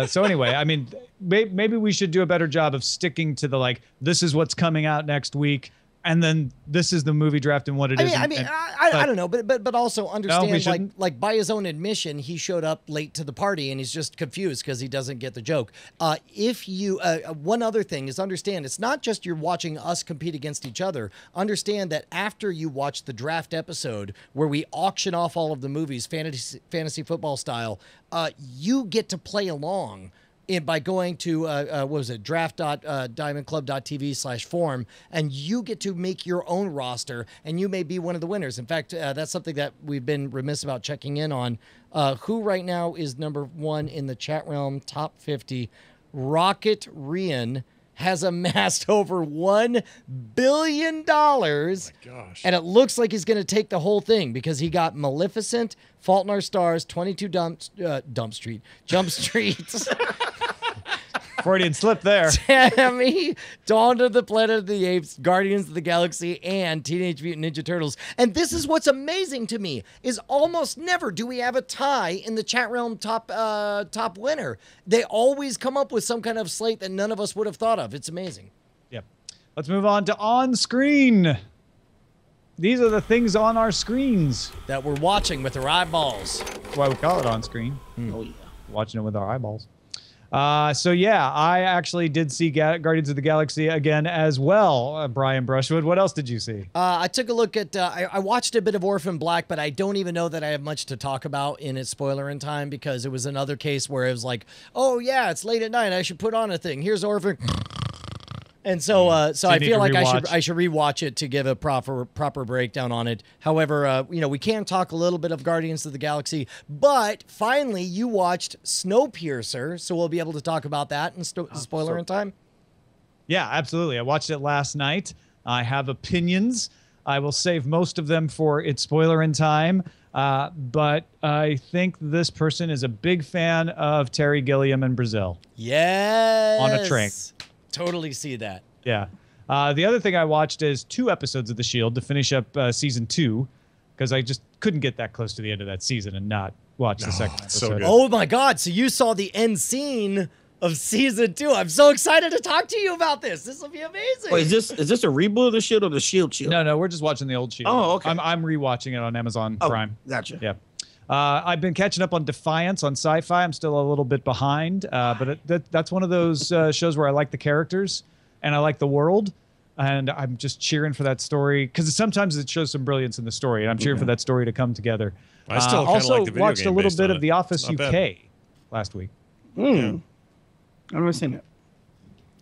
Speaker 5: So anyway, I mean, maybe we should do a better job of sticking to the this is what's coming out next week. And then this is the movie draft and what it is.
Speaker 4: I don't know, but also understand,
Speaker 5: No,
Speaker 4: like by his own admission, he showed up late to the party and he's just confused because he doesn't get the joke. If you, one other thing is understand, it's not just you're watching us compete against each other. Understand that after you watch the draft episode where we auction off all of the movies, fantasy football style, you get to play along by going to what was it, draft.diamondclub.tv/form, and you get to make your own roster, and you may be one of the winners. In fact, that's something that we've been remiss about checking in on. Who right now is number one in the chat realm, top 50? Rocket Rian has amassed over $1 billion. Oh my
Speaker 7: gosh.
Speaker 4: And it looks like he's going to take the whole thing because he got Maleficent, Fault in Our Stars, 22 Jump Street.
Speaker 5: Freudian slip there.
Speaker 4: Tammy, Dawn of the Planet of the Apes, Guardians of the Galaxy, and Teenage Mutant Ninja Turtles. And this is what's amazing to me, is almost never do we have a tie in the chat realm top winner. They always come up with some kind of slate that none of us would have thought of. It's amazing.
Speaker 5: Yep. Let's move on to on-screen. These are the things on our screens.
Speaker 4: That we're watching with our eyeballs.
Speaker 5: That's why we call it on-screen.
Speaker 6: Oh, yeah.
Speaker 5: Watching it with our eyeballs. So yeah, I actually did see Guardians of the Galaxy again as well, Brian Brushwood. What else did you see?
Speaker 4: I took a look at, I watched a bit of Orphan Black, but I don't even know that I have much to talk about in its spoiler in time because it was another case where it was like, oh yeah, it's late at night, I should put on a thing. Here's Orphan. And so I feel like I should rewatch it to give a proper breakdown on it. However, we can talk a little bit of Guardians of the Galaxy, but finally you watched Snowpiercer, so we'll be able to talk about that in spoiler in time.
Speaker 5: Yeah, absolutely. I watched it last night. I have opinions. I will save most of them for its spoiler in time. But I think this person is a big fan of Terry Gilliam in Brazil.
Speaker 4: Yes.
Speaker 5: On a train.
Speaker 4: Totally see that.
Speaker 5: Yeah. The other thing I watched is 2 episodes of The Shield to finish up season 2 because I just couldn't get that close to the end of that season and not watch the second episode.
Speaker 7: So good.
Speaker 4: Oh my God. So you saw the end scene of season 2. I'm so excited to talk to you about this. This will be amazing.
Speaker 6: Wait, is this a reboot of the Shield or the Shield?
Speaker 5: No, we're just watching the old Shield.
Speaker 6: Oh, okay.
Speaker 5: I'm rewatching it on Amazon Prime.
Speaker 6: Gotcha.
Speaker 5: Yeah. I've been catching up on Defiance on Sci-Fi. I'm still a little bit behind, but that's one of those shows where I like the characters and I like the world, and I'm just cheering for that story because sometimes it shows some brilliance in the story, and I'm cheering for that story to come together.
Speaker 7: I still kinda
Speaker 5: also
Speaker 7: like the video
Speaker 5: watched a
Speaker 7: game
Speaker 5: little
Speaker 7: based
Speaker 5: bit
Speaker 7: on
Speaker 5: of
Speaker 7: it.
Speaker 5: The Office
Speaker 7: It's not
Speaker 5: UK
Speaker 7: bad.
Speaker 5: last week.
Speaker 6: I've never seen it.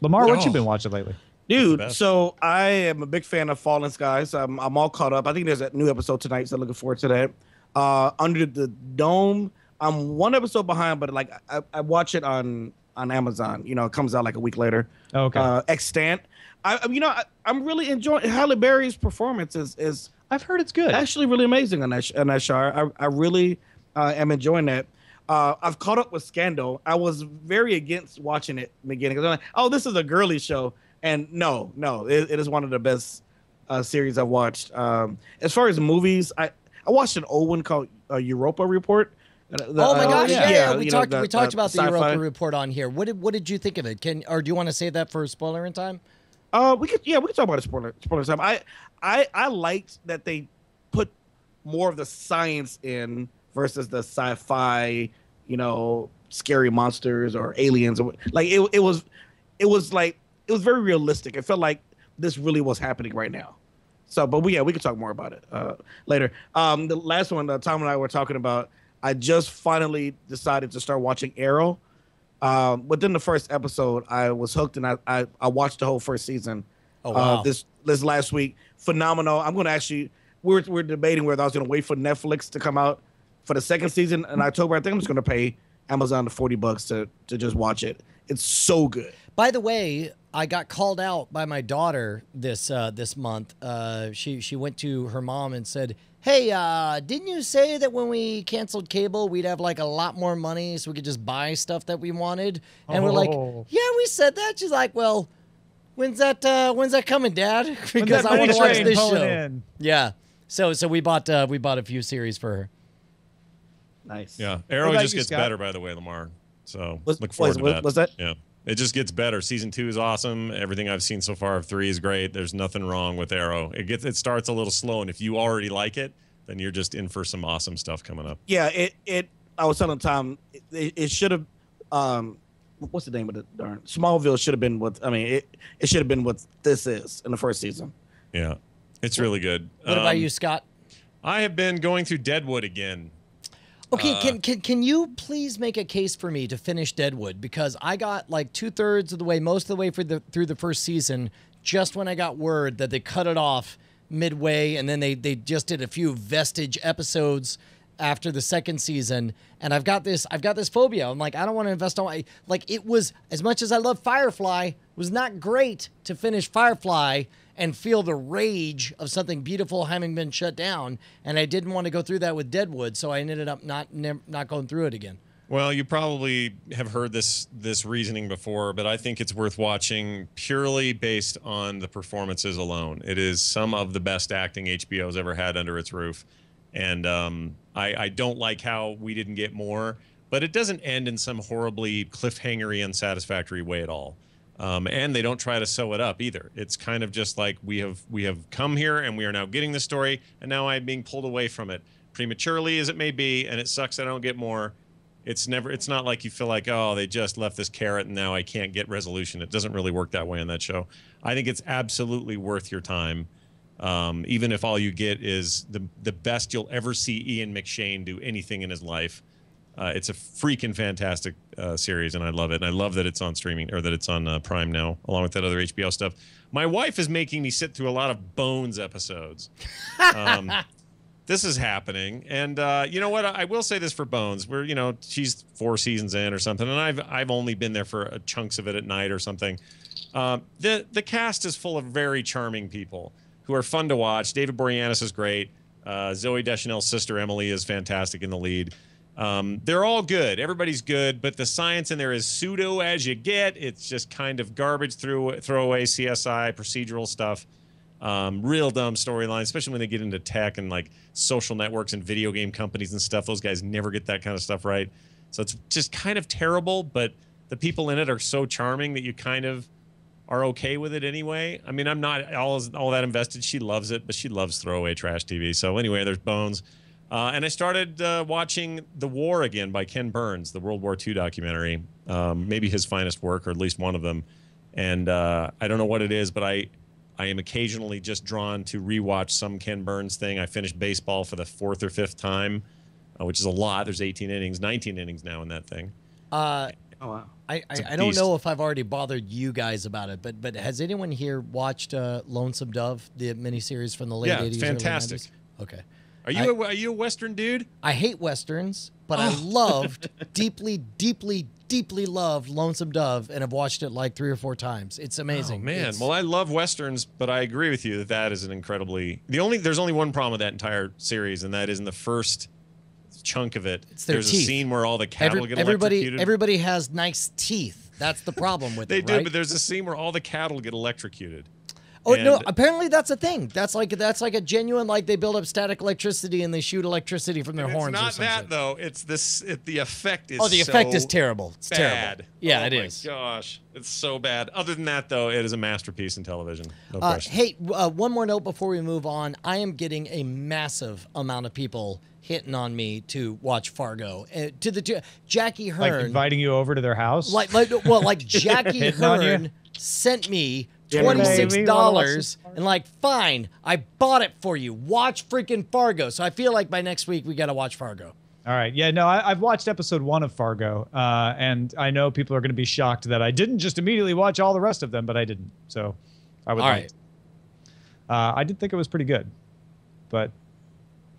Speaker 5: Lamar, what
Speaker 7: Oh.
Speaker 5: you been watching lately?
Speaker 6: Dude,
Speaker 7: best.
Speaker 6: so I am a big fan of Fallen Skies. I'm all caught up. I think there's a new episode tonight, so looking forward to that. Under the Dome, I'm 1 episode behind, but like I watch it on Amazon. It comes out like a week later.
Speaker 5: Okay.
Speaker 6: Extant. I'm really enjoying Halle Berry's performance. Is
Speaker 5: I've heard it's good.
Speaker 6: actually really amazing on that show. I really am enjoying that. I've caught up with Scandal. I was very against watching it in the beginning because I'm like, oh, this is a girly show. And no, it is one of the best series I've watched. As far as movies, I watched an old one called Europa Report.
Speaker 4: Oh my gosh! Yeah. We talked about the
Speaker 6: sci-fi.
Speaker 4: Europa Report on here. What did you think of it? Or do you want to save that for spoiler in time?
Speaker 6: We could talk about a spoiler time. I liked that they put more of the science in versus the sci-fi, scary monsters or aliens. Like it was very realistic. It felt like this really was happening right now. So, but we could talk more about it later. The last one, Tom and I were talking about. I just finally decided to start watching Arrow. Within the first episode, I was hooked, and I watched the whole first season.
Speaker 4: Oh wow!
Speaker 6: This last week, phenomenal. I'm going to actually we're debating whether I was going to wait for Netflix to come out for the second season in October. I think I'm just going to pay Amazon to $40 to just watch it. It's so good.
Speaker 4: By the way, I got called out by my daughter this month. She went to her mom and said, "Hey, didn't you say that when we canceled cable, we'd have like a lot more money so we could just buy stuff that we wanted?" And we're like, "Yeah, we said that." She's like, "Well, when's that coming, Dad? Because I want to watch this show." In. Yeah. So we bought a few series for her.
Speaker 6: Nice.
Speaker 7: Yeah. Arrow just gets better, by the way, Lamar. So look forward to that.
Speaker 6: What's that?
Speaker 7: Yeah. It just gets better. Season 2 is awesome. Everything I've seen so far of 3 is great. There's nothing wrong with Arrow. It starts a little slow, and if you already like it, then you're just in for some awesome stuff coming up.
Speaker 6: Yeah, I was telling Tom, it should have what's the name of it? Darn, Smallville should have been what it should have been what this is in the first season.
Speaker 7: Yeah. It's really good.
Speaker 4: What about you, Scott?
Speaker 7: I have been going through Deadwood again.
Speaker 4: Okay, can you please make a case for me to finish Deadwood? Because I got like 2/3 of the way, most of the way through the first season, just when I got word that they cut it off midway, and then they just did a few vestige episodes after the second season. And I've got this phobia. I'm like, I don't want to invest all it was, as much as I love Firefly, it was not great to finish Firefly and feel the rage of something beautiful having been shut down, and I didn't want to go through that with Deadwood, so I ended up not going through it again.
Speaker 7: Well, you probably have heard this reasoning before, but I think it's worth watching purely based on the performances alone. It is some of the best acting HBO's ever had under its roof, and I don't like how we didn't get more, but it doesn't end in some horribly cliffhangery, unsatisfactory way at all. And they don't try to sew it up either. It's kind of just like we have come here and we are now getting the story, and now I'm being pulled away from it prematurely as it may be, and it sucks I don't get more. It's not like you feel like, oh, they just left this carrot and now I can't get resolution. It doesn't really work that way on that show. I think it's absolutely worth your time, even if all you get is the best you'll ever see Ian McShane do anything in his life. It's a freaking fantastic series, and I love it. And I love that it's on streaming, or that it's on Prime now, along with that other HBO stuff. My wife is making me sit through a lot of Bones episodes. This is happening, and you know what? I will say this for Bones. She's 4 seasons in or something, and I've only been there for chunks of it at night or something. The cast is full of very charming people who are fun to watch. David Boreanaz is great. Zooey Deschanel's sister Emily is fantastic in the lead. They're all good. Everybody's good, but the science in there is pseudo as you get. It's just kind of garbage throwaway CSI procedural stuff. Real dumb storyline, especially when they get into tech and like social networks and video game companies and stuff. Those guys never get that kind of stuff right. So it's just kind of terrible, but the people in it are so charming that you kind of are okay with it anyway. I mean, I'm not all that invested. She loves it, but she loves throwaway trash TV. So anyway, there's Bones. And I started watching The War again by Ken Burns, the World War II documentary, maybe his finest work, or at least one of them. And I don't know what it is, but I am occasionally just drawn to rewatch some Ken Burns thing. I finished baseball for the 4th or 5th time, which is a lot. There's 18 innings, 19 innings now in that thing.
Speaker 6: Oh, wow.
Speaker 4: I don't know if I've already bothered you guys about it, but has anyone here watched Lonesome Dove, the miniseries from the late 80s?
Speaker 7: Yeah, it's fantastic.
Speaker 4: Okay.
Speaker 7: Are you a Western dude?
Speaker 4: I hate Westerns, but I loved, deeply loved Lonesome Dove, and have watched it like 3 or 4 times. It's amazing.
Speaker 7: Oh, man. Well, I love Westerns, but I agree with you that is an incredibly... There's only one problem with that entire series, and that is in the first chunk of it. There's
Speaker 4: teeth.
Speaker 7: A scene where all the cattle get electrocuted.
Speaker 4: Everybody has nice teeth. That's the problem with
Speaker 7: they
Speaker 4: it,
Speaker 7: do,
Speaker 4: right?
Speaker 7: But there's a scene where all the cattle get electrocuted.
Speaker 4: Oh, no, apparently that's a thing. That's like a genuine, like they build up static electricity and they shoot electricity from their horns.
Speaker 7: It's not that, though. It's this. The effect is
Speaker 4: the effect is terrible. It's
Speaker 7: bad.
Speaker 4: terrible. Yeah, it is.
Speaker 7: Oh, my gosh. It's so bad. Other than that, though, it is a masterpiece in television. No question.
Speaker 4: Hey, one more note before we move on. I am getting a massive amount of people hitting on me to watch Fargo. Jackie Hearn.
Speaker 5: Like inviting you over to their house?
Speaker 4: Like Jackie Hearn sent me $26 and fine, I bought it for you. Watch freaking Fargo. So I feel like by next week we got to watch Fargo.
Speaker 5: All right. Yeah, no, I've watched episode 1 of Fargo, and I know people are going to be shocked that I didn't just immediately watch all the rest of them, but I didn't. So I would. All right. I did think it was pretty good, but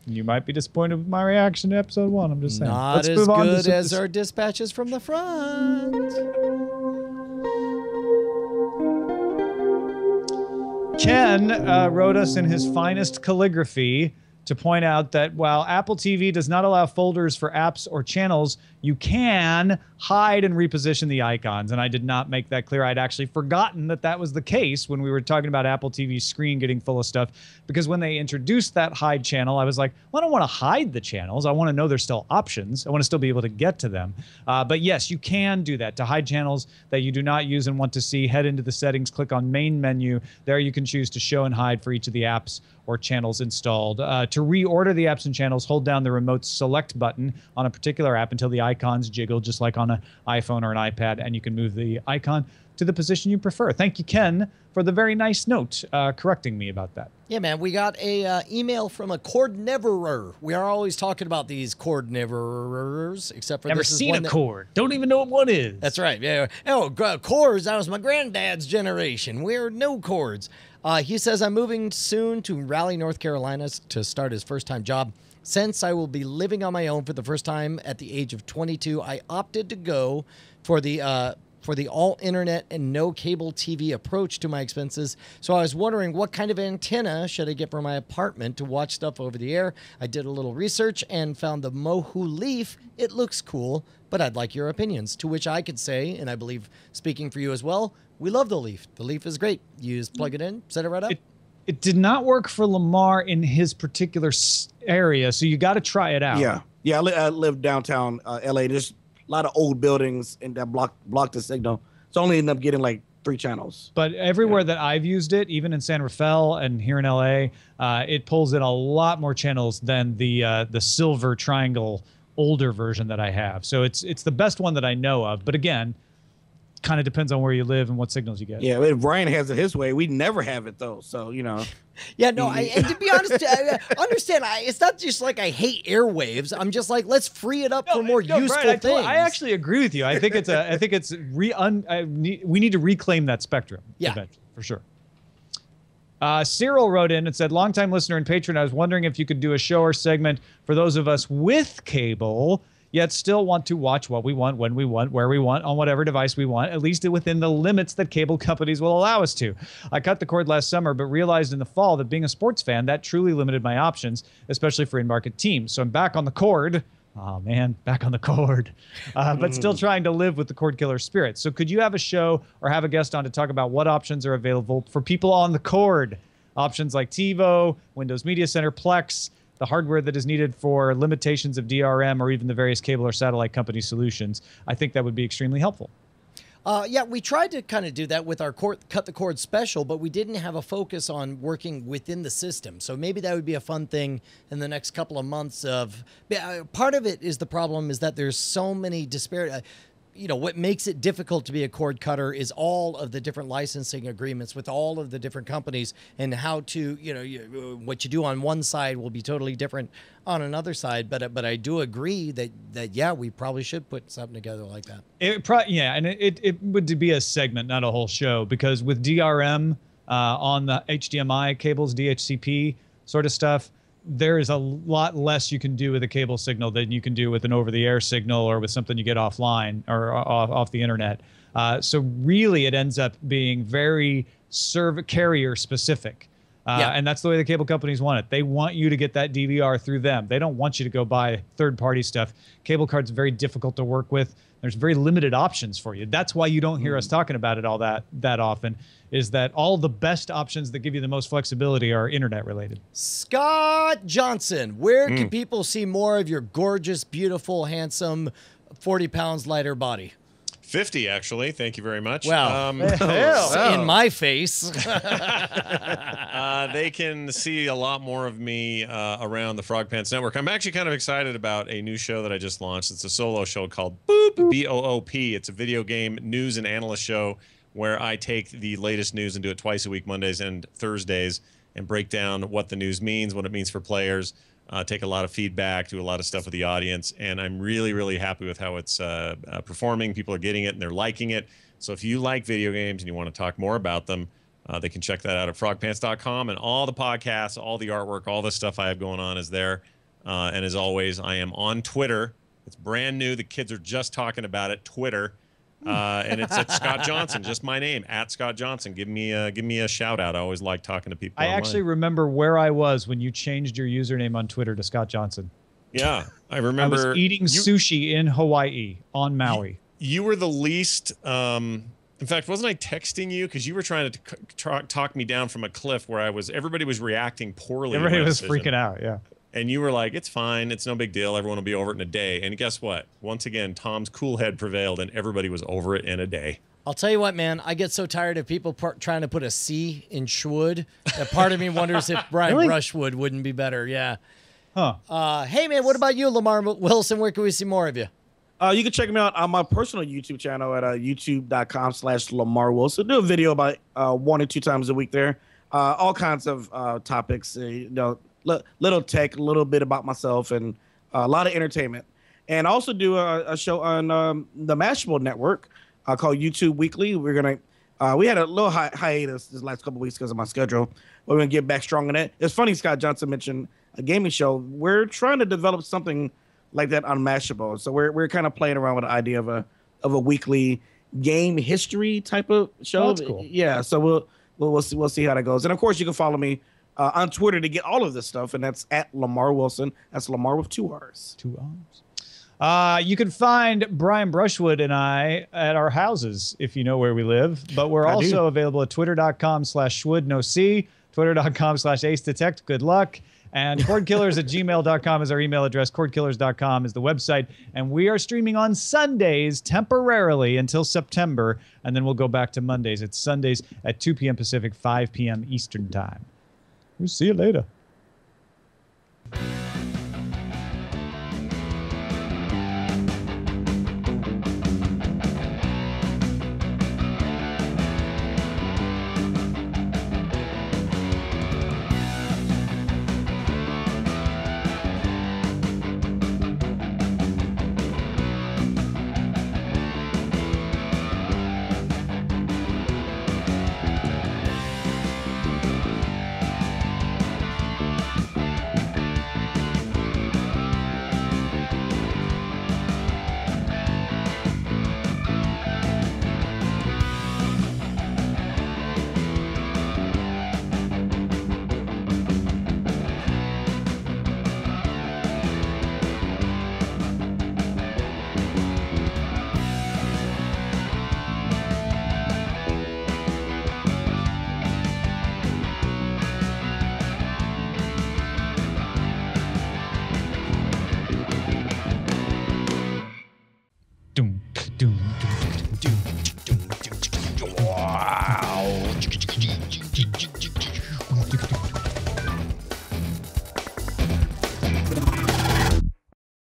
Speaker 5: You might be disappointed with my reaction to episode 1. I'm just saying.
Speaker 4: Not
Speaker 5: Let's
Speaker 4: as
Speaker 5: move on to
Speaker 4: good as our dispatches from the front.
Speaker 5: Ken wrote us in his finest calligraphy to point out that while Apple TV does not allow folders for apps or channels, you can hide and reposition the icons. And I did not make that clear. I'd actually forgotten that that was the case when we were talking about Apple TV's screen getting full of stuff. Because when they introduced that hide channel, I was like, well, I don't want to hide the channels. I want to know there's still options. I want to still be able to get to them. But yes, you can do that. To hide channels that you do not use and want to see, head into the settings, click on main menu. There you can choose to show and hide for each of the apps or channels installed. To reorder the apps and channels, hold down the remote select button on a particular app until the icons jiggle, just like on an iPhone or an iPad, and you can move the icon to the position you prefer. Thank you, Ken, for the very nice note correcting me about that.
Speaker 4: Yeah, man, we got a email from a cord-neverer. We are always talking about these cord-neverers, except for
Speaker 5: Never
Speaker 4: this is
Speaker 5: seen
Speaker 4: one
Speaker 5: a
Speaker 4: that,
Speaker 5: cord. Don't even know what one is.
Speaker 4: That's right. Yeah. Oh, cords. That was my granddad's generation. We're no cords. He says, I'm moving soon to Raleigh, North Carolina to start his first-time job. Since I will be living on my own for the first time at the age of 22, I opted to go for the all-internet and no cable TV approach to my expenses. So I was wondering what kind of antenna should I get for my apartment to watch stuff over the air. I did a little research and found the Mohu Leaf. It looks cool, but I'd like your opinions. To which I could say, and I believe speaking for you as well, we love the Leaf. The Leaf is great. You just plug it in, set it right up.
Speaker 5: It did not work for Lamar in his particular area, so you got to try it out.
Speaker 6: Yeah. I live downtown LA. There's a lot of old buildings and that block the signal. So I only end up getting like 3 channels.
Speaker 5: But everywhere that I've used it, even in San Rafael and here in LA, it pulls in a lot more channels than the silver triangle older version that I have. So it's the best one that I know of. But again, kind of depends on where you live and what signals you get.
Speaker 6: Yeah, if Brian has it his way. We never have it though. So
Speaker 4: Yeah, no, and to be honest, I understand. It's not just like I hate airwaves. I'm just like, let's free it up for more useful
Speaker 5: Brian,
Speaker 4: things.
Speaker 5: I actually agree with you. I think we need to reclaim that spectrum.
Speaker 4: Yeah,
Speaker 5: eventually, for sure. Cyril wrote in and said, longtime listener and patron, I was wondering if you could do a show or segment for those of us with cable, yet still want to watch what we want, when we want, where we want, on whatever device we want, at least within the limits that cable companies will allow us to. I cut the cord last summer, but realized in the fall that being a sports fan, that truly limited my options, especially for in-market teams. So I'm back on the cord. Oh, man, back on the cord. But still trying to live with the Cordkiller spirit. So could you have a show or have a guest on to talk about what options are available for people on the cord? Options like TiVo, Windows Media Center, Plex, the hardware that is needed for limitations of DRM, or even the various cable or satellite company solutions. I think that would be extremely helpful.
Speaker 4: Yeah, we tried to kind of do that with our Cut the Cord special, but we didn't have a focus on working within the system. So maybe that would be a fun thing in the next couple of months. Part of it is the problem is that there's so many disparate... what makes it difficult to be a cord cutter is all of the different licensing agreements with all of the different companies, and how to, what you do on one side will be totally different on another side. But I do agree that yeah, we probably should put something together like that.
Speaker 5: And it would be a segment, not a whole show, because with DRM on the HDMI cables, DHCP sort of stuff, there is a lot less you can do with a cable signal than you can do with an over-the-air signal or with something you get offline or off the internet. So really, it ends up being very carrier specific. And that's the way the cable companies want it. They want you to get that DVR through them. They don't want you to go buy third-party stuff. Cable cards are very difficult to work with. There's very limited options for you. That's why you don't hear us talking about it all that often, is that all the best options that give you the most flexibility are internet related.
Speaker 4: Scott Johnson, where can people see more of your gorgeous, beautiful, handsome, 40 pounds lighter body?
Speaker 7: 50, actually. Thank you very much.
Speaker 4: Wow. In my face.
Speaker 7: They can see a lot more of me around the Frog Pants Network. I'm actually kind of excited about a new show that I just launched. It's a solo show called Boop, B-O-O-P. It's a video game news and analyst show where I take the latest news and do it twice a week, Mondays and Thursdays, and break down what the news means, what it means for players, take a lot of feedback, do a lot of stuff with the audience, and I'm really, really happy with how it's performing. People are getting it, and they're liking it. So if you like video games and you want to talk more about them, they can check that out at frogpants.com, and all the podcasts, all the artwork, all the stuff I have going on is there. And as always, I am on Twitter. It's brand new. The kids are just talking about it. Twitter. And it's at Scott Johnson, just my name, at Scott Johnson. Give me a shout out. I always like talking to people.
Speaker 5: I
Speaker 7: online.
Speaker 5: actually remember where I was when you changed your username on Twitter to Scott Johnson.
Speaker 7: Yeah, I remember.
Speaker 5: I was eating sushi in Hawaii on Maui.
Speaker 7: You were the least. In fact, wasn't I texting you because you were trying to talk me down from a cliff where everybody was reacting poorly.
Speaker 5: Everybody was freaking out. Yeah.
Speaker 7: And you were like, it's fine. It's no big deal. Everyone will be over it in a day. And guess what? Once again, Tom's cool head prevailed and everybody was over it in a day.
Speaker 4: I'll tell you what, man. I get so tired of people trying to put a C in Schwood that part of me wonders if Brian Brushwood wouldn't be better. Yeah.
Speaker 5: Huh.
Speaker 4: Hey, man, what about you, Lamar Wilson? Where can we see more of you?
Speaker 6: You can check me out on my personal YouTube channel at youtube.com/Lamar Wilson. Do a video about 1 or 2 times a week there. All kinds of topics, little tech, a little bit about myself, and a lot of entertainment. And also do a show on the Mashable Network called YouTube Weekly. We're gonna we had a little hiatus this last couple weeks because of my schedule. We're gonna get back strong on it. It's funny, Scott Johnson mentioned a gaming show. We're trying to develop something like that on Mashable. So we're kind of playing around with the idea of a weekly game history type of show.
Speaker 5: Oh, that's cool.
Speaker 6: Yeah. So we'll see how that goes. And of course, you can follow me on Twitter to get all of this stuff, and that's at Lamar Wilson. That's Lamar with 2 R's.
Speaker 5: 2 R's. You can find Brian Brushwood and I at our houses if you know where we live, but we're also available at twitter.com/Schwood, no C, twitter.com/AceDetect. Good luck. And cordkillers@gmail.com is our email address. Cordkillers.com is the website. And we are streaming on Sundays temporarily until September. And then we'll go back to Mondays. It's Sundays at 2 p.m. Pacific, 5 p.m. Eastern time. We'll see you later. Doom.